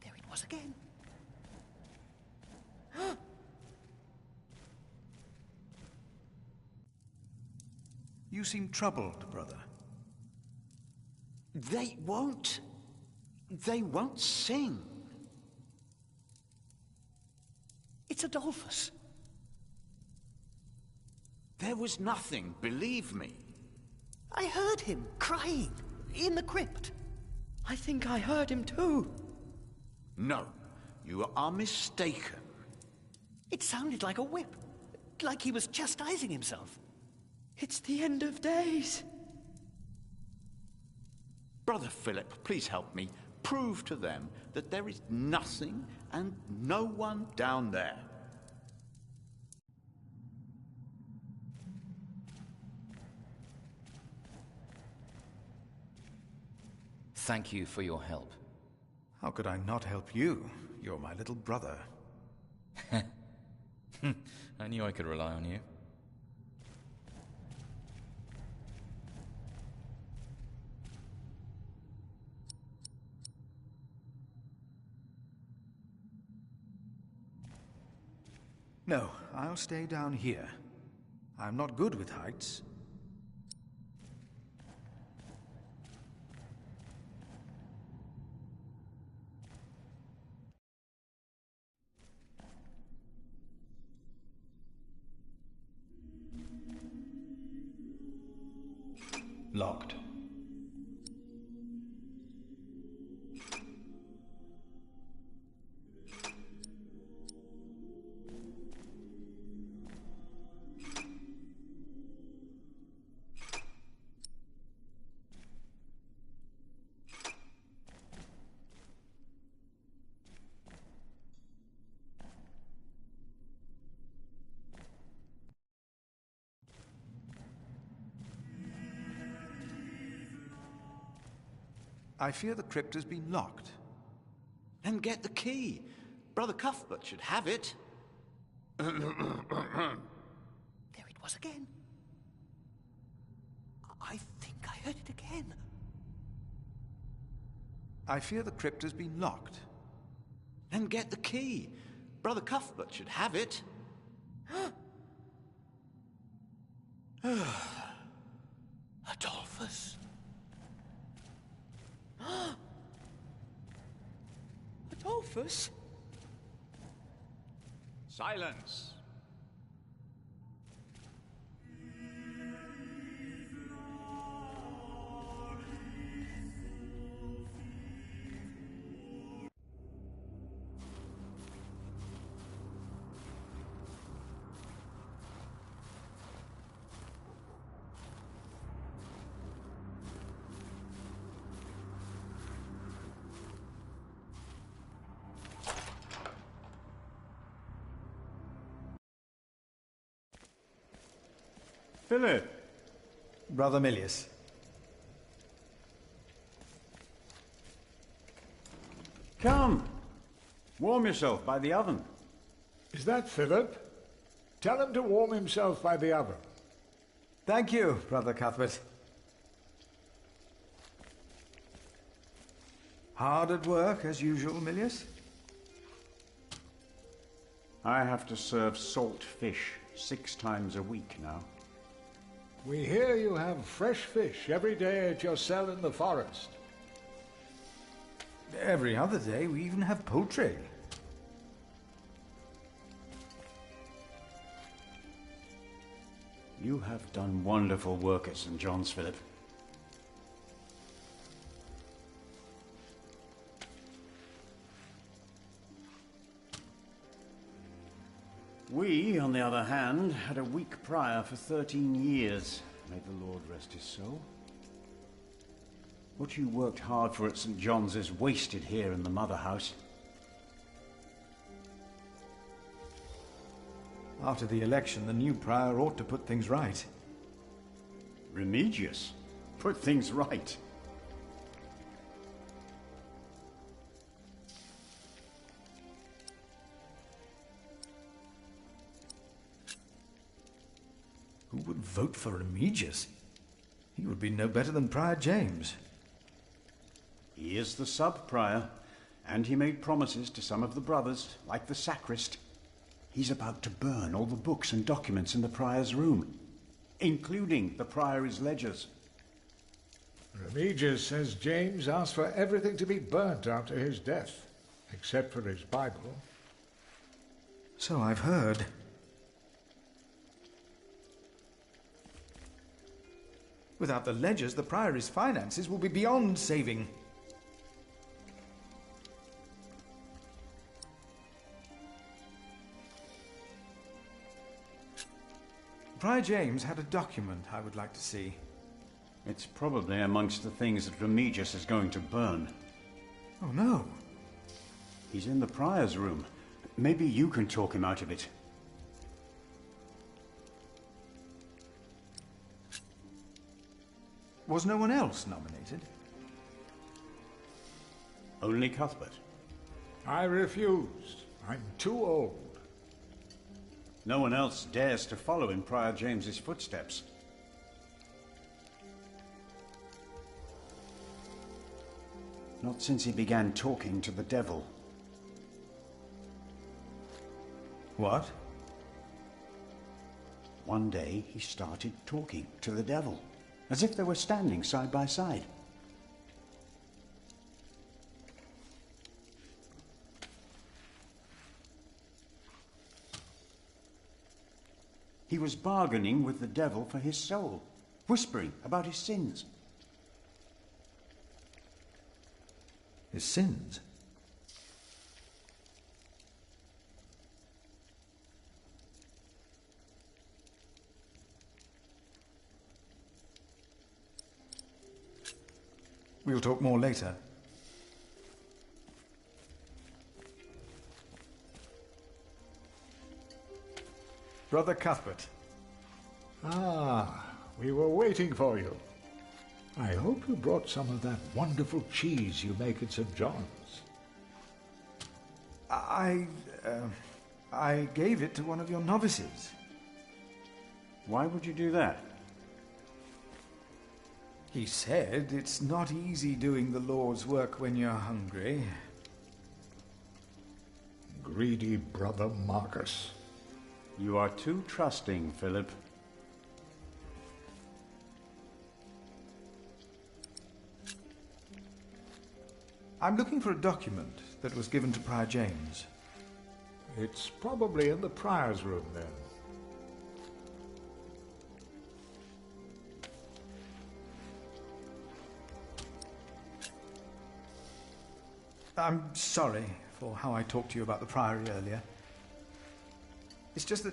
There it was again. You seem troubled, brother. They won't sing. It's Adolphus. There was nothing, believe me. I heard him crying in the crypt. I think I heard him too. No, you are mistaken. It sounded like a whip, like he was chastising himself. It's the end of days. Brother Philip, please help me. Prove to them that there is nothing and no one down there. Thank you for your help. How could I not help you? You're my little brother. I knew I could rely on you. No, I'll stay down here. I'm not good with heights. Locked. I fear the crypt has been locked. Then get the key. Brother Cuthbert should have it. There it was again. I think I heard it again. I fear the crypt has been locked. Then get the key. Brother Cuthbert should have it. Adolphus. Adolphus? Silence. Philip! Brother Milius. Come! Warm yourself by the oven. Is that Philip? Tell him to warm himself by the oven. Thank you, Brother Cuthbert. Hard at work, as usual, Milius? I have to serve salt fish 6 times a week now. We hear you have fresh fish every day at your cell in the forest. Every other day we even have poultry. You have done wonderful work at St. John's, Philip. We, on the other hand, had a weak prior for 13 years. May the Lord rest his soul. What you worked hard for at St. John's is wasted here in the mother house. After the election, the new prior ought to put things right. Remigius? Put things right? Who would vote for Remigius? He would be no better than Prior James. He is the sub-prior, and he made promises to some of the brothers, like the sacrist. He's about to burn all the books and documents in the prior's room, including the priory's ledgers. Remigius says James asked for everything to be burnt after his death, except for his Bible. So I've heard. Without the ledgers, the priory's finances will be beyond saving. Prior James had a document I would like to see. It's probably amongst the things that Remigius is going to burn. Oh, no. He's in the prior's room. Maybe you can talk him out of it. Was no one else nominated? Only Cuthbert. I refused. I'm too old. No one else dares to follow in Prior James's footsteps. Not since he began talking to the devil. What? One day he started talking to the devil, as if they were standing side by side. He was bargaining with the devil for his soul, whispering about his sins. His sins? We'll talk more later. Brother Cuthbert. Ah, we were waiting for you. I hope you brought some of that wonderful cheese you make at St. John's. I gave it to one of your novices. Why would you do that? He said it's not easy doing the Lord's work when you're hungry. Greedy brother Marcus. You are too trusting, Philip. I'm looking for a document that was given to Prior James. It's probably in the prior's room, then. I'm sorry for how I talked to you about the Priory earlier. It's just that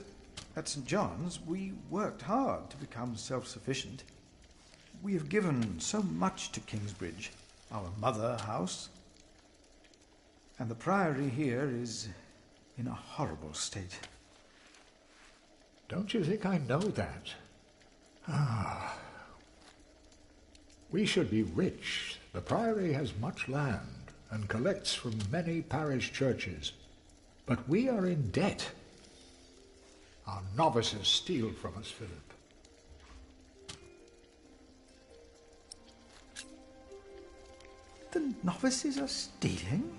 at St. John's, we worked hard to become self-sufficient. We have given so much to Kingsbridge, our mother house. And the Priory here is in a horrible state. Don't you think I know that? Ah. We should be rich. The Priory has much land and collects from many parish churches. But we are in debt. Our novices steal from us, Philip. The novices are stealing?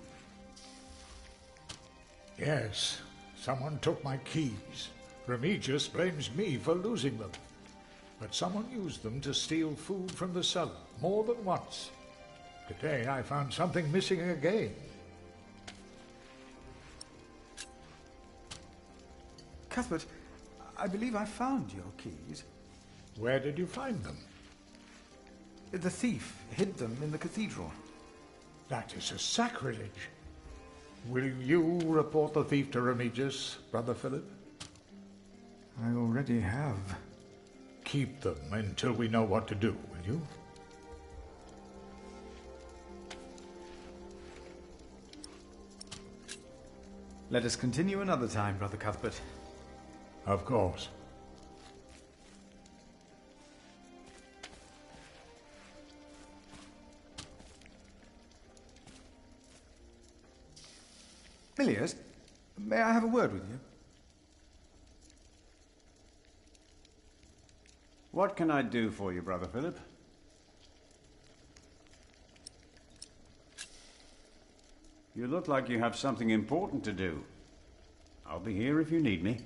Yes. Someone took my keys. Remigius blames me for losing them. but someone used them to steal food from the cellar more than once. Today I found something missing again. Cuthbert, I believe I found your keys. Where did you find them? The thief hid them in the cathedral. That is a sacrilege. Will you report the thief to Remigius, Brother Philip? I already have. Keep them until we know what to do, will you? Let us continue another time, Brother Cuthbert. Of course. Milius, may I have a word with you? What can I do for you, Brother Philip? You look like you have something important to do. I'll be here if you need me.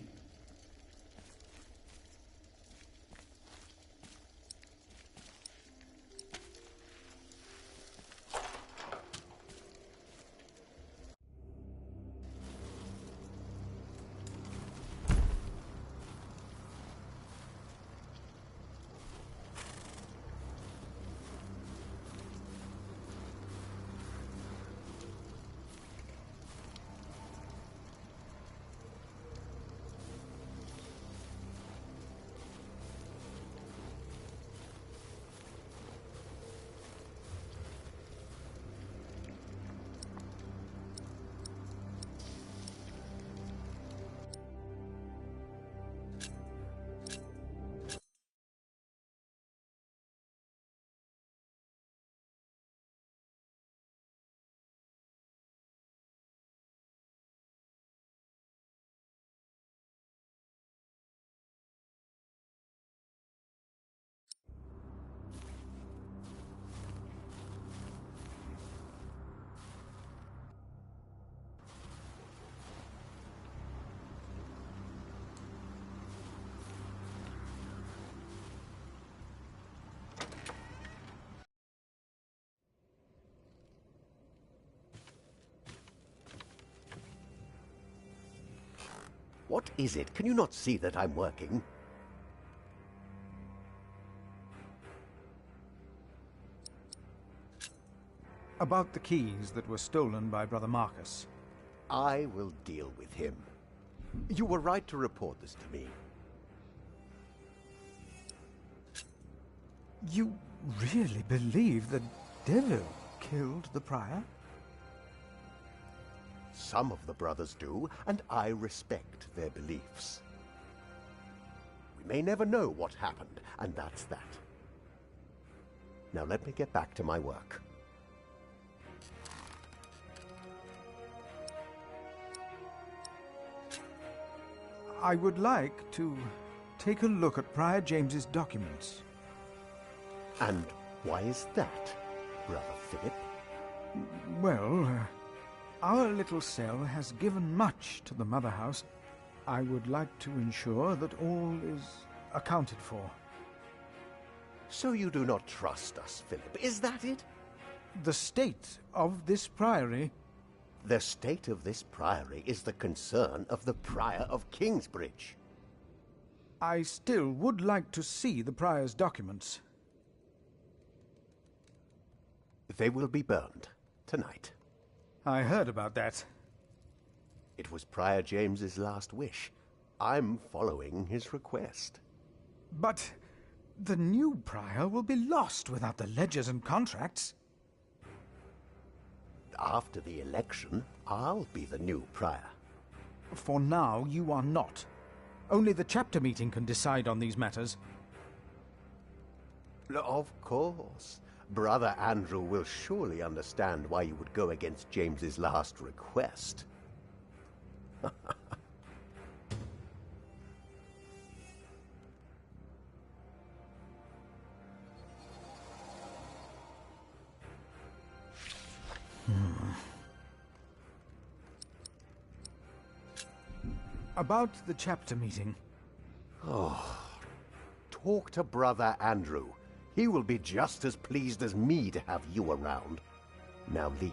What is it? Can you not see that I'm working? About the keys that were stolen by Brother Marcus. I will deal with him. You were right to report this to me. You really believe the devil killed the prior? Some of the brothers do, and I respect their beliefs. We may never know what happened, and that's that. Now let me get back to my work. I would like to take a look at Prior James's documents. And why is that, Brother Philip? Well, our little cell has given much to the Mother House. I would like to ensure that all is accounted for. So you do not trust us, Philip, is that it? The state of this priory... The state of this priory is the concern of the Prior of Kingsbridge. I still would like to see the prior's documents. They will be burned tonight. I heard about that. It was Prior James's last wish. I'm following his request. But the new prior will be lost without the ledgers and contracts. After the election, I'll be the new prior. For now, you are not. Only the chapter meeting can decide on these matters. Of course. Brother Andrew will surely understand why you would go against James's last request. About the chapter meeting. Oh, talk to Brother Andrew. He will be just as pleased as me to have you around. Now leave.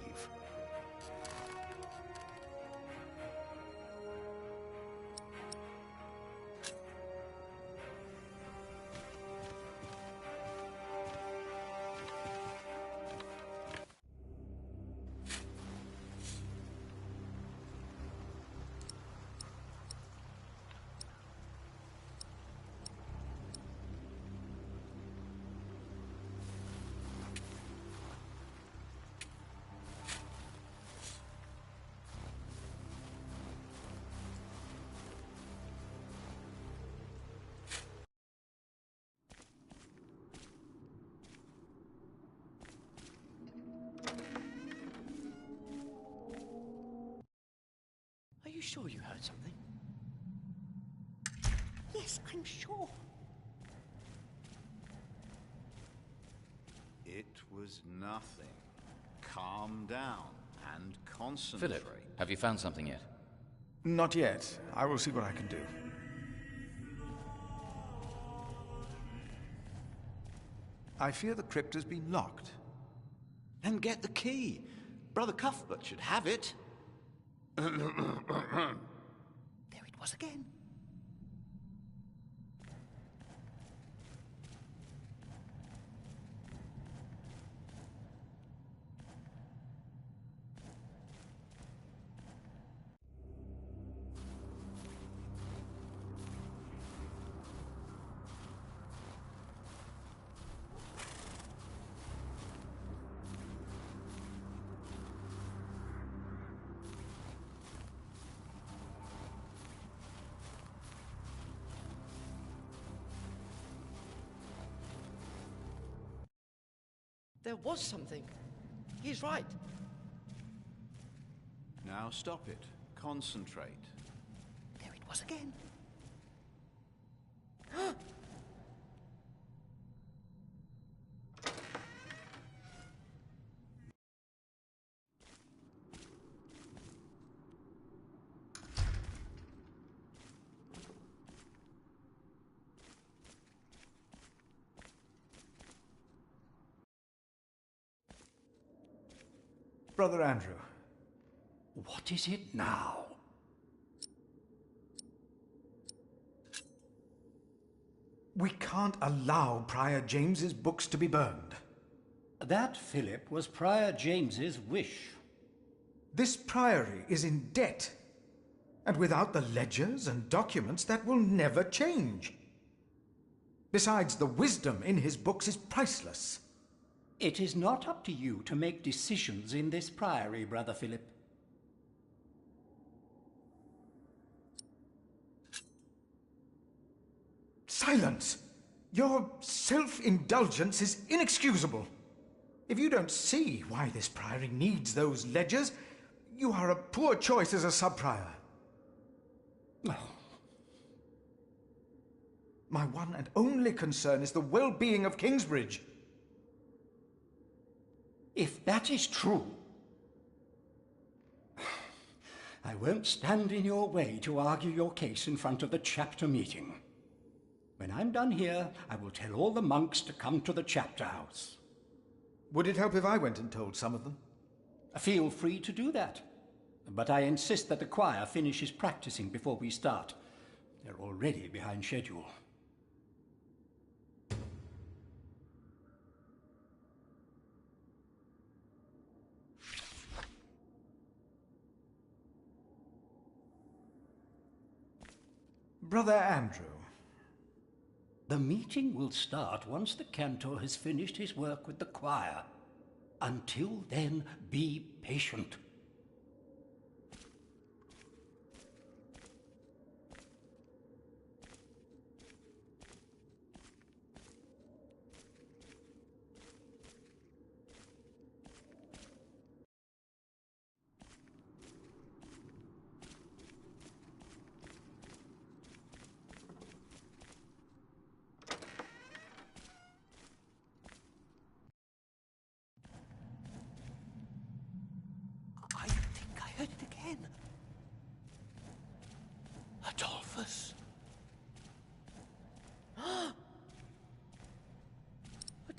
Are you sure you heard something? Yes, I'm sure. It was nothing. Calm down and concentrate. Philip, have you found something yet? Not yet. I will see what I can do. I fear the crypt has been locked. Then get the key. Brother Cuthbert should have it. There it was again. There was something. He's right. Now stop it. Concentrate. There it was again. Brother Andrew. What is it now? We can't allow Prior James's books to be burned. That, Philip, was Prior James's wish. This priory is in debt. And without the ledgers and documents, that will never change. Besides, the wisdom in his books is priceless. It is not up to you to make decisions in this priory, Brother Philip. Silence! Your self-indulgence is inexcusable. If you don't see why this priory needs those ledgers, you are a poor choice as a sub-prior. Oh. My one and only concern is the well-being of Kingsbridge. If that is true, I won't stand in your way to argue your case in front of the chapter meeting. When I'm done here, I will tell all the monks to come to the chapter house. Would it help if I went and told some of them? Feel free to do that. But I insist that the choir finishes practicing before we start. They're already behind schedule. Brother Andrew. The meeting will start once the cantor has finished his work with the choir. Until then, be patient.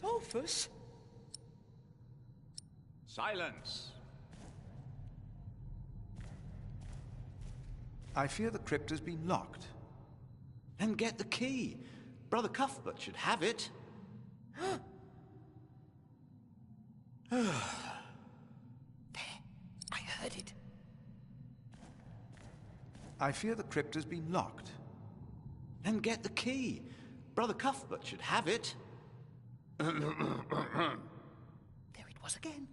Adolphus? Silence! I fear the crypt has been locked. Then get the key. Brother Cuthbert should have it. There, I heard it. I fear the crypt has been locked. Then get the key. Brother Cuthbert should have it. There it was again.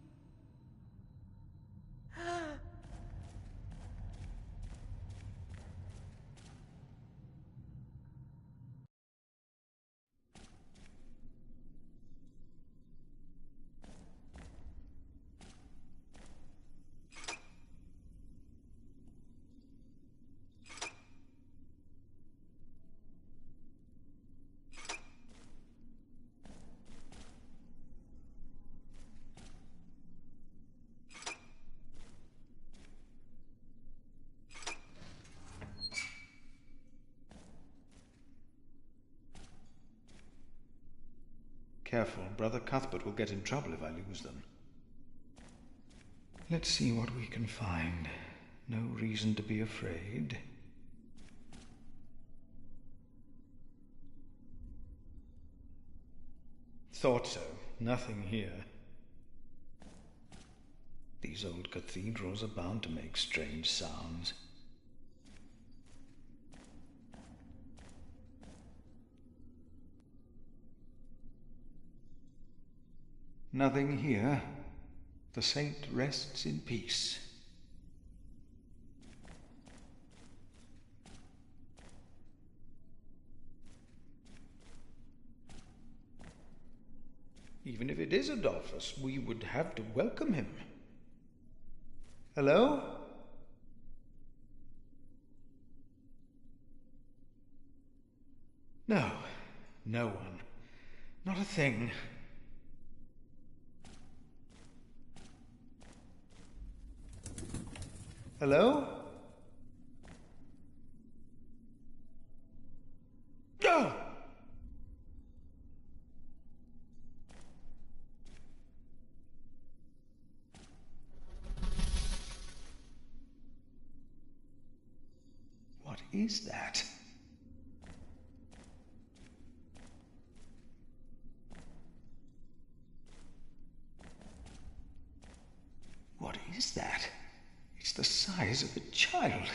Careful, Brother Cuthbert will get in trouble if I lose them. Let's see what we can find. No reason to be afraid. Thought so. Nothing here. These old cathedrals are bound to make strange sounds. Nothing here. The saint rests in peace. Even if it is Adolphus, we would have to welcome him. Hello? No, no one. Not a thing. Hello? Oh! What is that? What is that? It's the size of a child.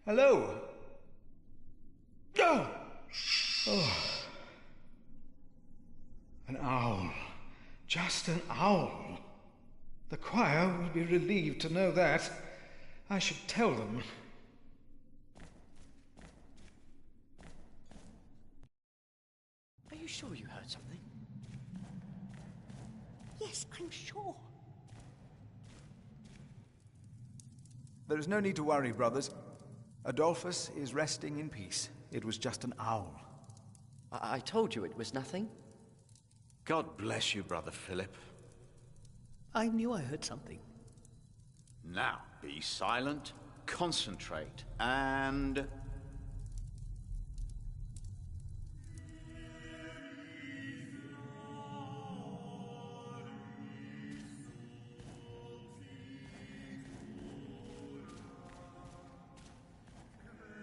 Hello? Oh! Oh. An owl. Just an owl. The choir will be relieved to know that. I should tell them. Are you sure you heard something? Yes, I'm sure. There is no need to worry, brothers. Adolphus is resting in peace. It was just an owl. I told you it was nothing. God bless you, Brother Philip. I knew I heard something. Now, be silent, concentrate, and...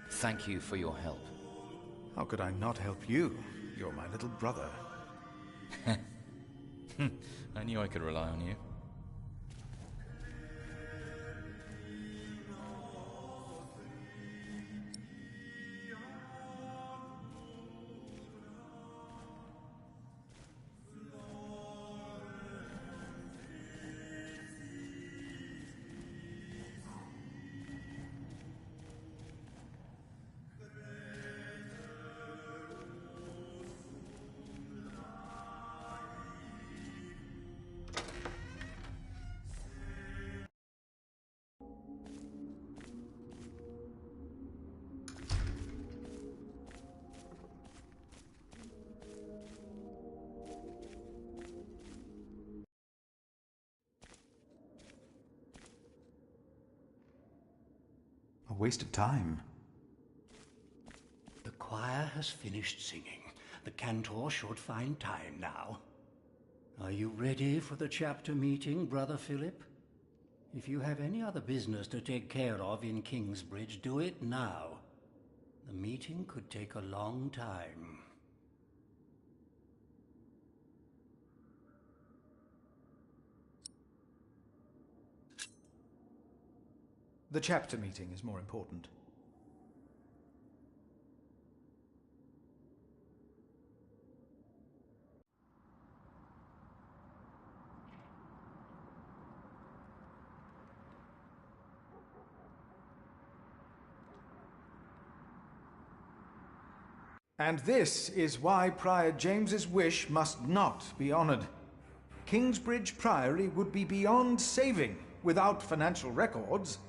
Thank you for your help. How could I not help you? You're my little brother. I knew I could rely on you. A waste of time. The choir has finished singing. The cantor should find time now. Are you ready for the chapter meeting, Brother Philip? If you have any other business to take care of in Kingsbridge, do it now. The meeting could take a long time. The chapter meeting is more important. And this is why Prior James's wish must not be honoured. Kingsbridge Priory would be beyond saving without financial records.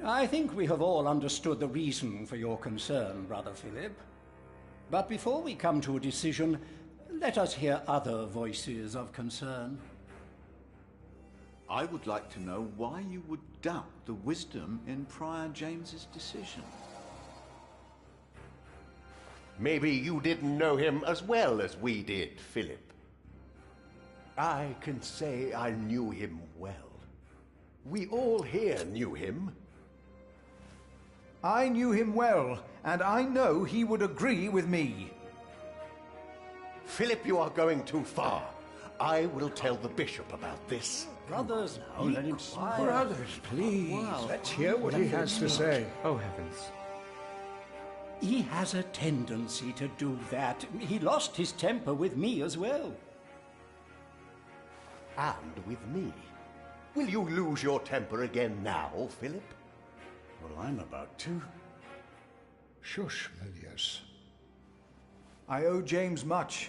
I think we have all understood the reason for your concern, Brother Philip. But before we come to a decision, let us hear other voices of concern. I would like to know why you would doubt the wisdom in Prior James's decision. Maybe you didn't know him as well as we did, Philip. I can say I knew him well. We all here knew him. I knew him well, and I know he would agree with me. Philip, you are going too far. I will tell the bishop about this. Brothers, now let him speak. Brothers, please. Wow. Let's hear what he has to say. Oh, heavens. He has a tendency to do that. He lost his temper with me as well. And with me. Will you lose your temper again now, Philip? Well, I'm about to. Shush, Milius. I owe James much.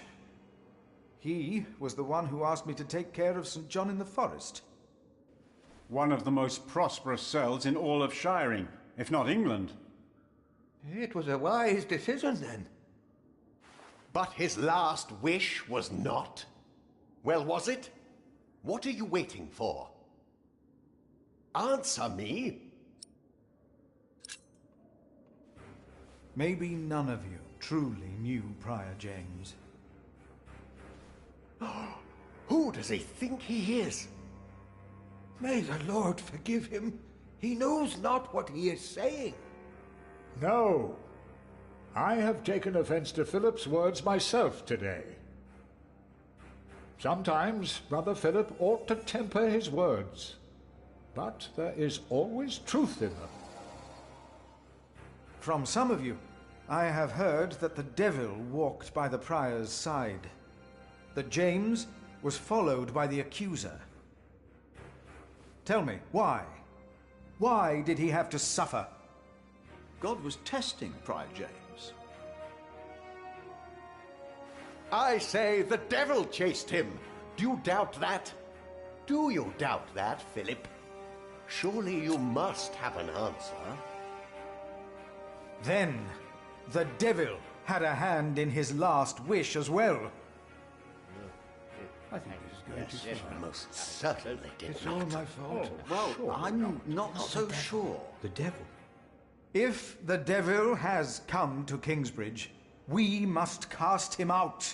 He was the one who asked me to take care of St. John in the Forest. One of the most prosperous cells in all of Shiring, if not England. It was a wise decision, then. But his last wish was not. Well, was it? What are you waiting for? Answer me. Maybe none of you truly knew Prior James. Who does he think he is? May the Lord forgive him. He knows not what he is saying. No. I have taken offense to Philip's words myself today. Sometimes Brother Philip ought to temper his words, but there is always truth in them. From some of you, I have heard that the devil walked by the prior's side, that James was followed by the accuser. Tell me, why? Why did he have to suffer? God was testing Prior James. I say the devil chased him. Do you doubt that? Do you doubt that, Philip? Surely you must have an answer. Then, the devil had a hand in his last wish as well. I think this is going too far. Most certainly did It's not. all my fault. Well, I'm not so sure. The devil? If the devil has come to Kingsbridge, we must cast him out.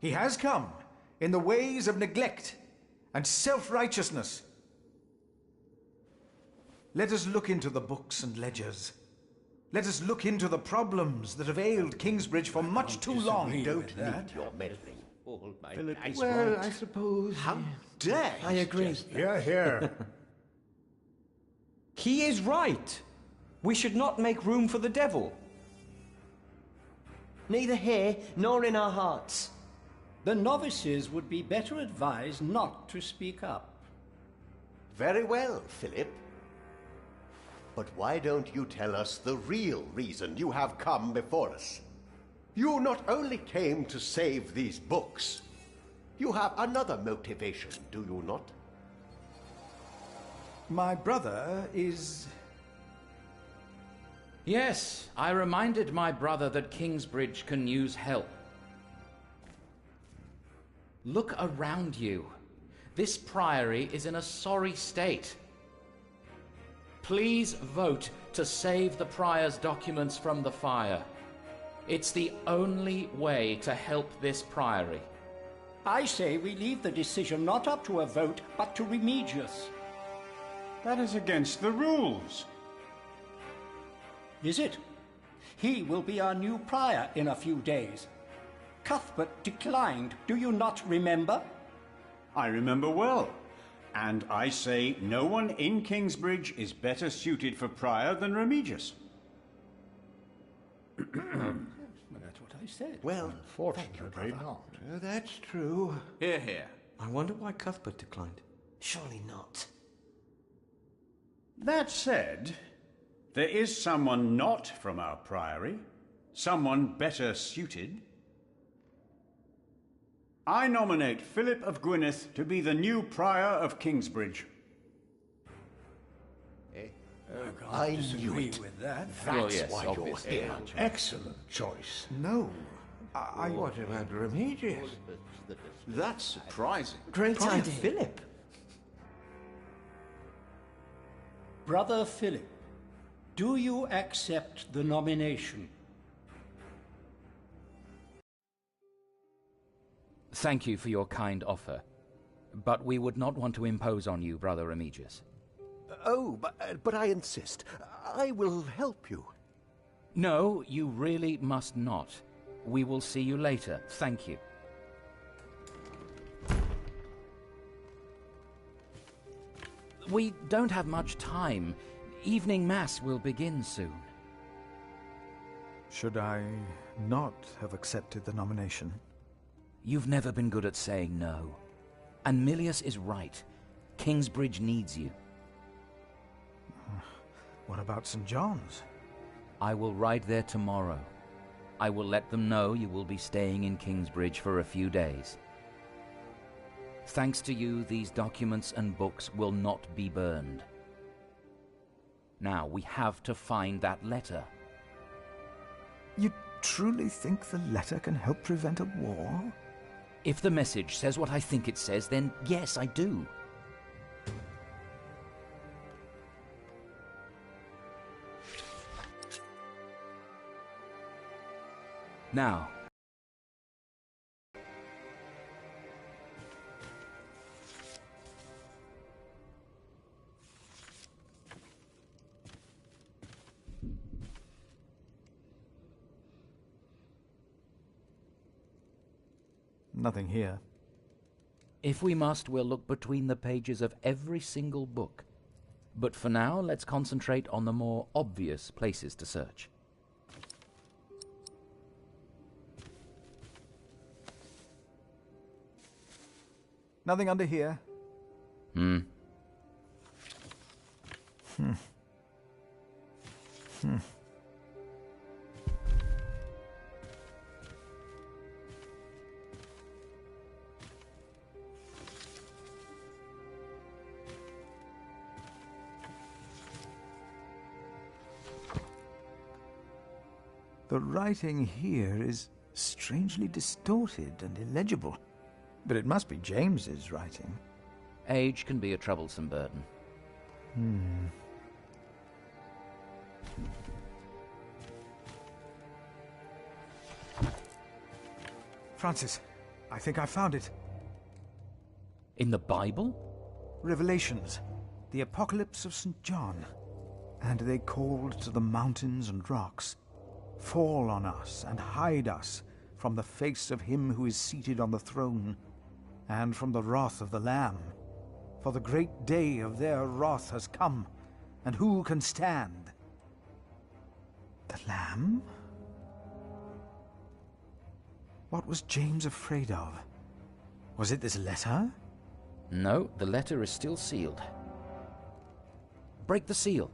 He has come in the ways of neglect and self-righteousness. Let us look into the books and ledgers. Let us look into the problems that have ailed Kingsbridge for much too long. Don't need your meddling. Philip, Well, I suppose... how dare I agree. Hear, hear. He is right. We should not make room for the devil. Neither here nor in our hearts. The novices would be better advised not to speak up. Very well, Philip. But why don't you tell us the real reason you have come before us? You not only came to save these books, you have another motivation, do you not? My brother is... Yes, I reminded my brother that Kingsbridge can use help. Look around you. This priory is in a sorry state. Please vote to save the prior's documents from the fire. It's the only way to help this priory. I say we leave the decision not up to a vote, but to Remigius. That is against the rules. Is it? He will be our new prior in a few days. Cuthbert declined, do you not remember? I remember well. And I say no one in Kingsbridge is better suited for prior than Remigius. That's what I said. Well, unfortunately not. That's true. Hear, hear. I wonder why Cuthbert declined. Surely not. That said, there is someone not from our priory, someone better suited. I nominate Philip of Gwynedd to be the new prior of Kingsbridge. I knew it. With that. That's why you're here. Excellent choice. No. What about Remigius? That's surprising. Great Prior idea. Philip. Brother Philip, do you accept the nomination? Thank you for your kind offer, but we would not want to impose on you, Brother Remigius. Oh, but I insist. I will help you. No, you really must not. We will see you later. Thank you. We don't have much time. Evening Mass will begin soon. Should I not have accepted the nomination? You've never been good at saying no. And Milius is right. Kingsbridge needs you. What about St. John's? I will ride there tomorrow. I will let them know you will be staying in Kingsbridge for a few days. Thanks to you, these documents and books will not be burned. Now, we have to find that letter. You truly think the letter can help prevent a war? If the message says what I think it says, then yes, I do. Now, Nothing here. if we must, we'll look between the pages of every single book. But for now, let's concentrate on the more obvious places to search. Nothing under here. Hmm. The writing here is strangely distorted and illegible. But it must be James's writing. Age can be a troublesome burden. Francis, I think I found it. In the Bible? Revelations, the Apocalypse of St. John. And they called to the mountains and rocks, "Fall on us and hide us from the face of him who is seated on the throne, and from the wrath of the Lamb. For the great day of their wrath has come, and who can stand?" The Lamb? What was James afraid of? Was it this letter? No, the letter is still sealed. Break the seal.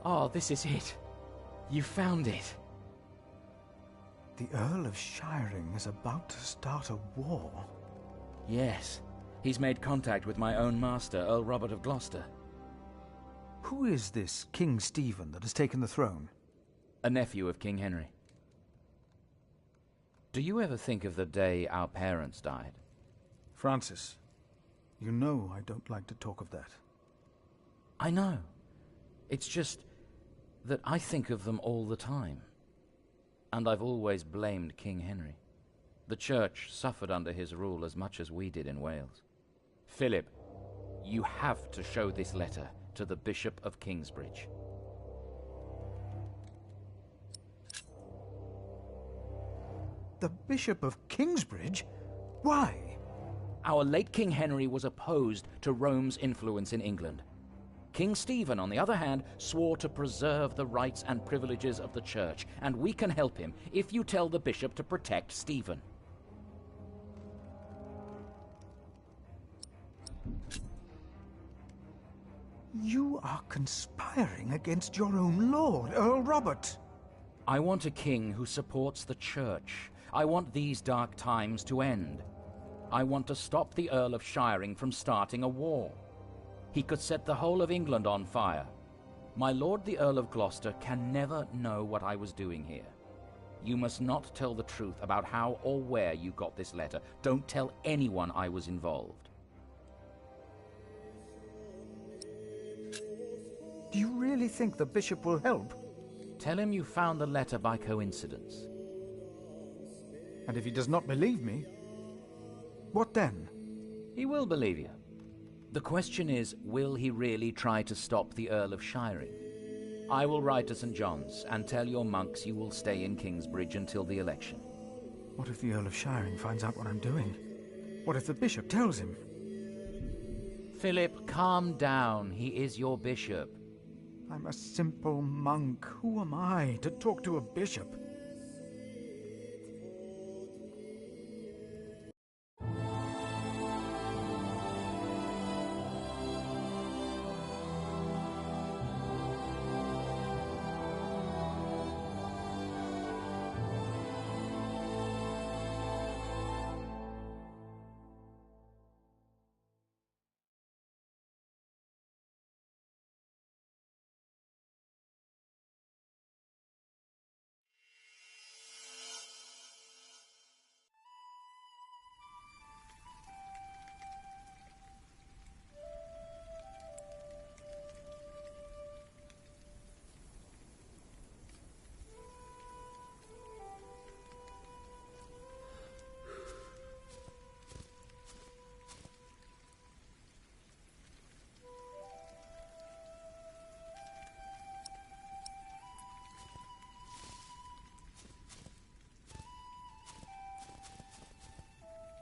Oh, this is it. You found it. The Earl of Shiring is about to start a war. Yes. He's made contact with my own master, Earl Robert of Gloucester. Who is this King Stephen that has taken the throne? A nephew of King Henry. Do you ever think of the day our parents died? Francis, you know I don't like to talk of that. I know. It's just that I think of them all the time. And I've always blamed King Henry. The Church suffered under his rule as much as we did in Wales. Philip, you have to show this letter to the Bishop of Kingsbridge. The Bishop of Kingsbridge? Why? Our late King Henry was opposed to Rome's influence in England. King Stephen, on the other hand, swore to preserve the rights and privileges of the Church, and we can help him if you tell the bishop to protect Stephen. You are conspiring against your own lord, Earl Robert. I want a king who supports the Church. I want these dark times to end. I want to stop the Earl of Shiring from starting a war. He could set the whole of England on fire. My lord the Earl of Gloucester can never know what I was doing here. You must not tell the truth about how or where you got this letter. Don't tell anyone I was involved. Do you really think the bishop will help? Tell him you found the letter by coincidence. And if he does not believe me, what then? He will believe you. The question is, will he really try to stop the Earl of Shiring? I will ride to St. John's and tell your monks you will stay in Kingsbridge until the election. What if the Earl of Shiring finds out what I'm doing? What if the bishop tells him? Philip, calm down. He is your bishop. I'm a simple monk. Who am I to talk to a bishop?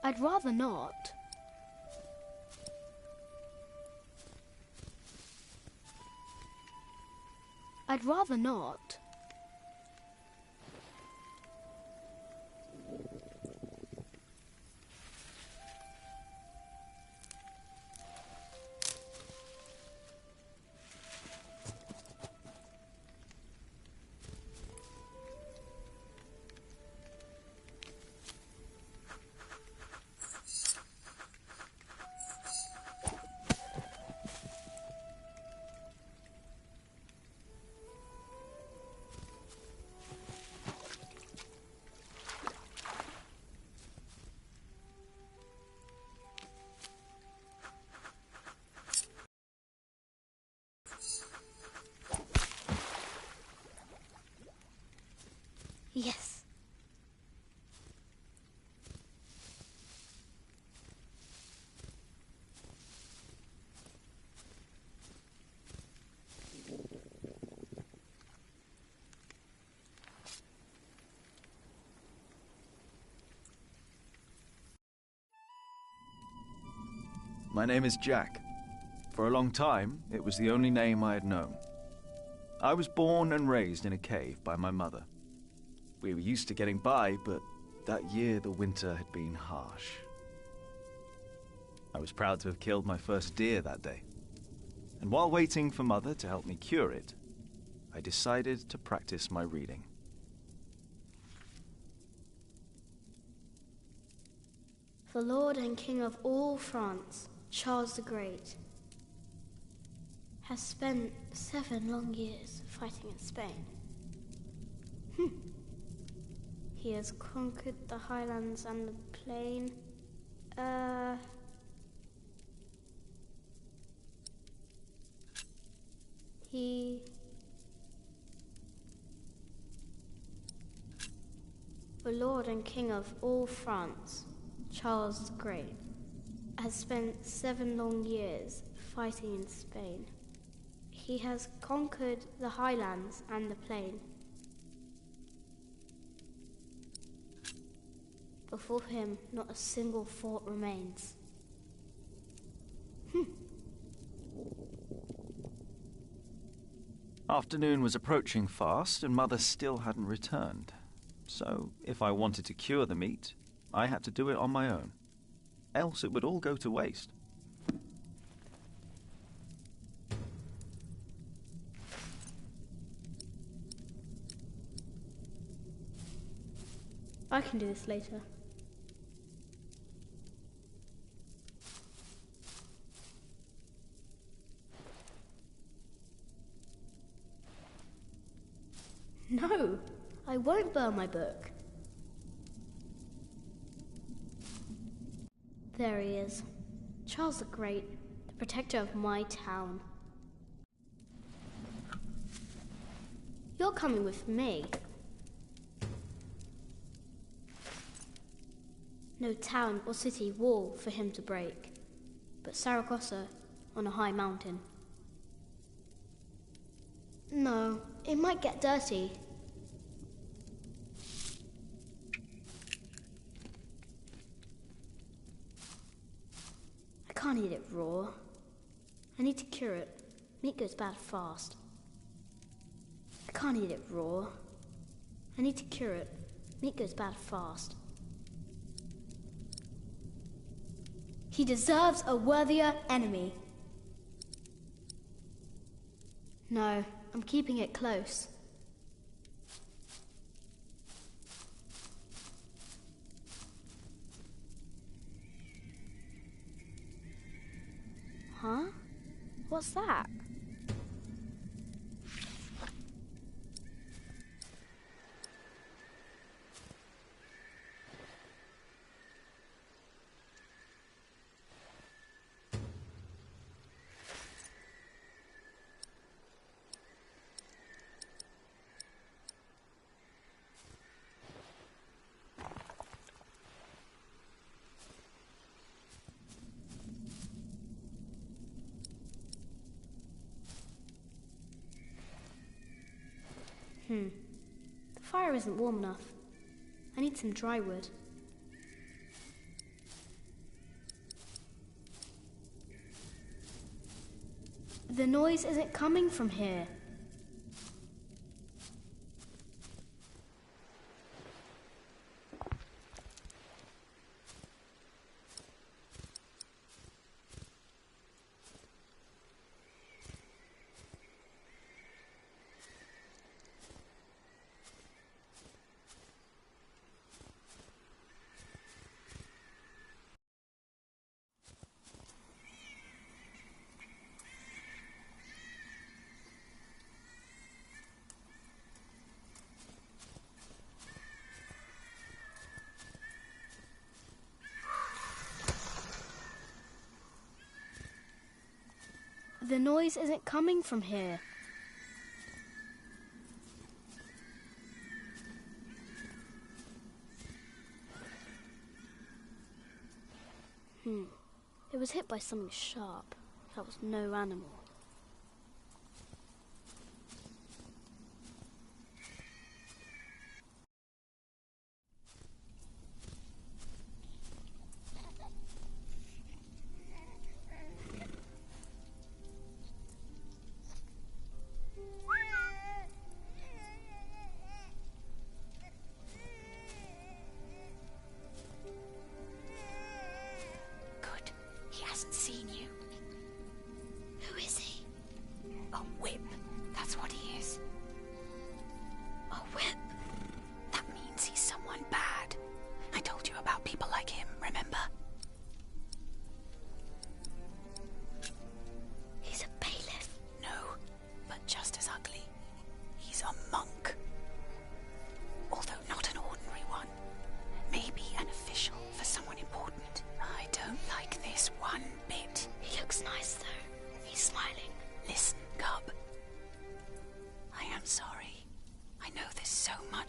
I'd rather not. I'd rather not. Yes. My name is Jack. For a long time, it was the only name I had known. I was born and raised in a cave by my mother. We were used to getting by, but that year the winter had been harsh. I was proud to have killed my first deer that day. And while waiting for Mother to help me cure it, I decided to practice my reading. The Lord and King of all France, Charles the Great, has spent 7 long years fighting in Spain. He has conquered the highlands and the plain. The Lord and King of all France, Charles the Great, has spent 7 long years fighting in Spain. He has conquered the highlands and the plain. Before him, not a single fort remains. Afternoon was approaching fast, and Mother still hadn't returned. So, if I wanted to cure the meat, I had to do it on my own. Else it would all go to waste. I can do this later. No, I won't burn my book. There he is. Charles the Great, the protector of my town. You're coming with me. No town or city wall for him to break, but Saragossa on a high mountain. No, it might get dirty. I can't eat it raw. I need to cure it. Meat goes bad fast. I can't eat it raw. I need to cure it. Meat goes bad fast. He deserves a worthier enemy. No, I'm keeping it close. Huh? What's that? The fire isn't warm enough. I need some dry wood. The noise isn't coming from here. The noise isn't coming from here. It was hit by something sharp. That was no animal.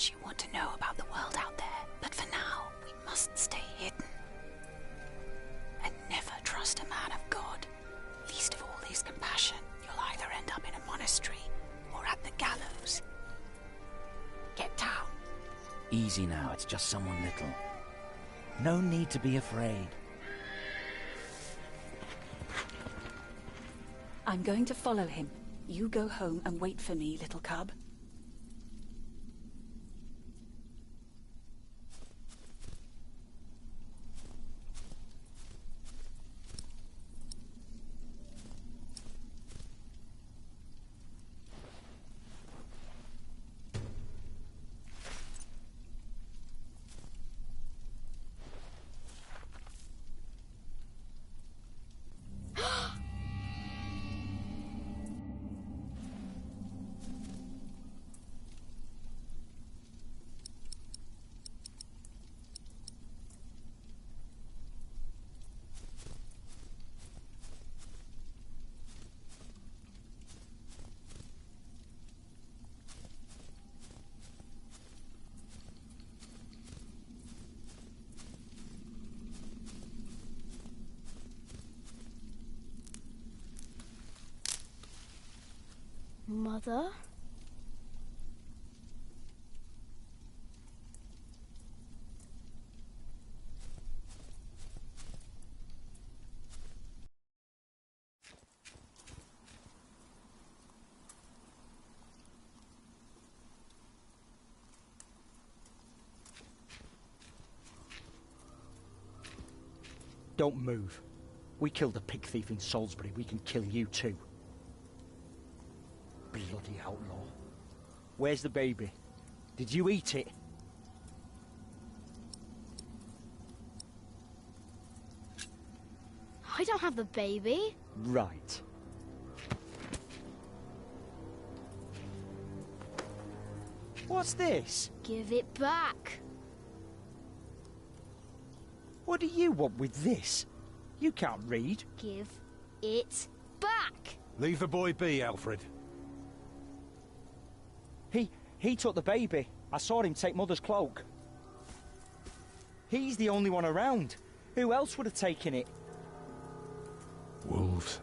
much you want to know about the world out there, but for now, we must stay hidden. And never trust a man of God. Least of all his compassion, you'll either end up in a monastery or at the gallows. Get down. Easy now, it's just someone little. No need to be afraid. I'm going to follow him. You go home and wait for me, little cub. Mother? Don't move. We killed a pig thief in Salisbury, we can kill you too. Bloody outlaw. Where's the baby? Did you eat it? I don't have the baby. Right. What's this? Give it back. What do you want with this? You can't read. Give it back. Leave the boy be, Alfred. He took the baby. I saw him take Mother's cloak. He's the only one around. Who else would have taken it? Wolves.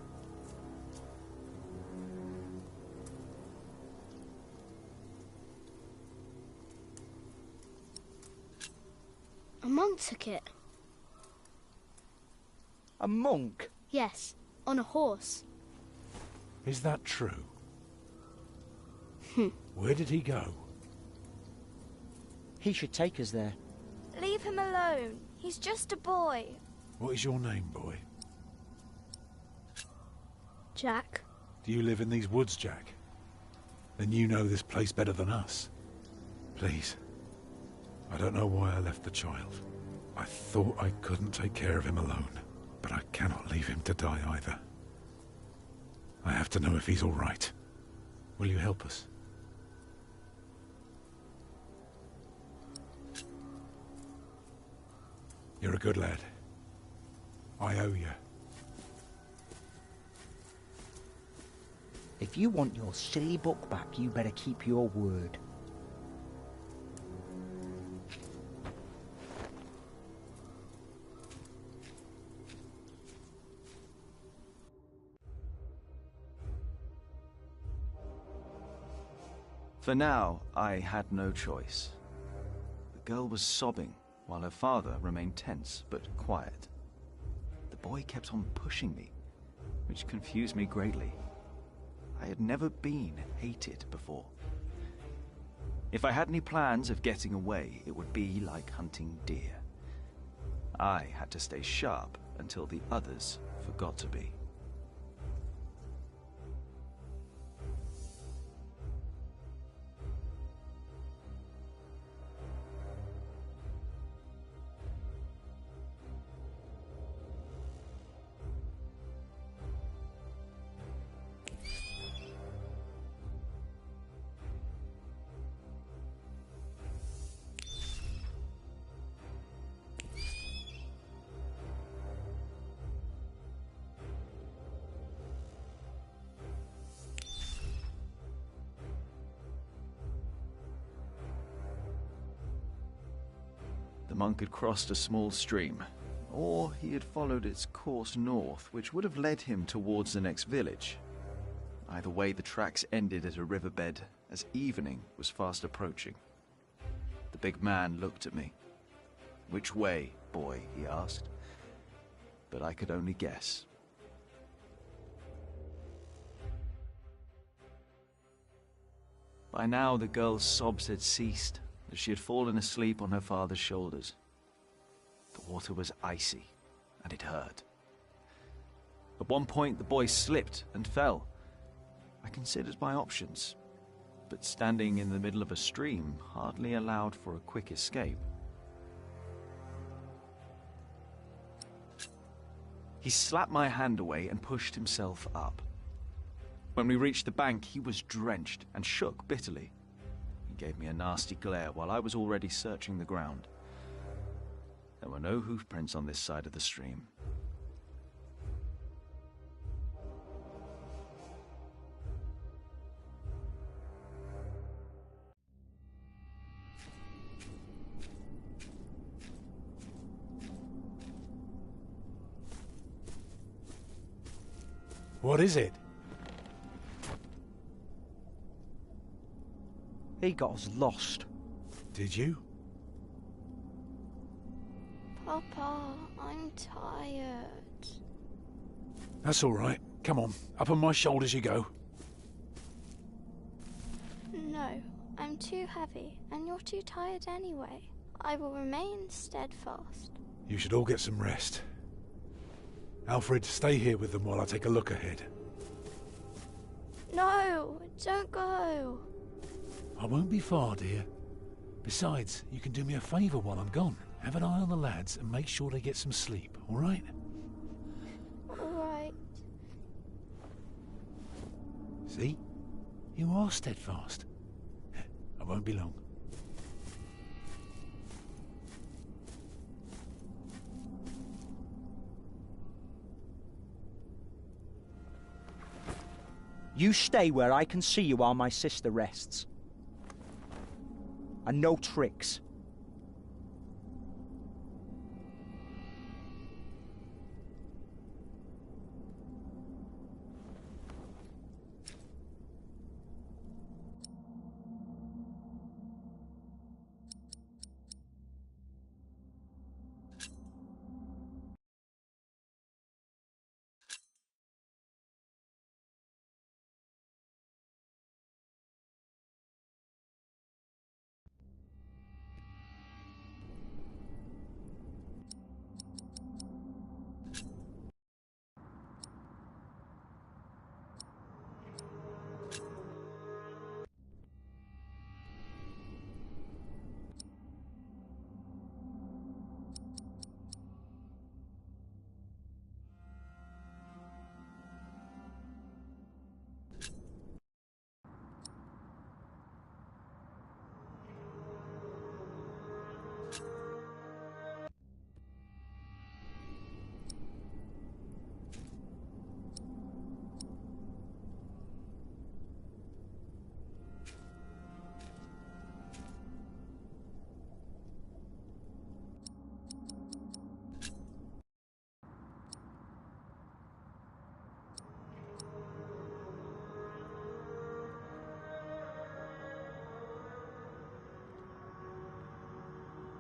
A monk took it. A monk? Yes, on a horse. Is that true? Where did he go? He should take us there. Leave him alone. He's just a boy. What is your name, boy? Jack. Do you live in these woods, Jack? Then you know this place better than us. Please. I don't know why I left the child. I thought I couldn't take care of him alone, but I cannot leave him to die either. I have to know if he's all right. Will you help us? You're a good lad. I owe you. If you want your silly book back, you better keep your word. For now, I had no choice. The girl was sobbing, while her father remained tense but quiet. The boy kept on pushing me, which confused me greatly. I had never been hated before. If I had any plans of getting away, it would be like hunting deer. I had to stay sharp until the others forgot to be. monk had crossed a small stream, or he had followed its course north, which would have led him towards the next village. Either way, the tracks ended at a riverbed as evening was fast approaching. The big man looked at me. "Which way, boy?" he asked. But I could only guess. By now, the girl's sobs had ceased, as she had fallen asleep on her father's shoulders. The water was icy, and it hurt. At one point, the boy slipped and fell. I considered my options, but standing in the middle of a stream hardly allowed for a quick escape. He slapped my hand away and pushed himself up. When we reached the bank, he was drenched and shook bitterly. He gave me a nasty glare while I was already searching the ground. There were no hoofprints on this side of the stream. What is it? He got us lost. Did you? Papa, I'm tired. That's all right. Come on, up on my shoulders you go. No, I'm too heavy, and you're too tired anyway. I will remain steadfast. You should all get some rest. Alfred, stay here with them while I take a look ahead. No, don't go. I won't be far, dear. Besides, you can do me a favour while I'm gone. Have an eye on the lads and make sure they get some sleep, all right? All right. See? You are steadfast. I won't be long. You stay where I can see you while my sister rests. And no tricks.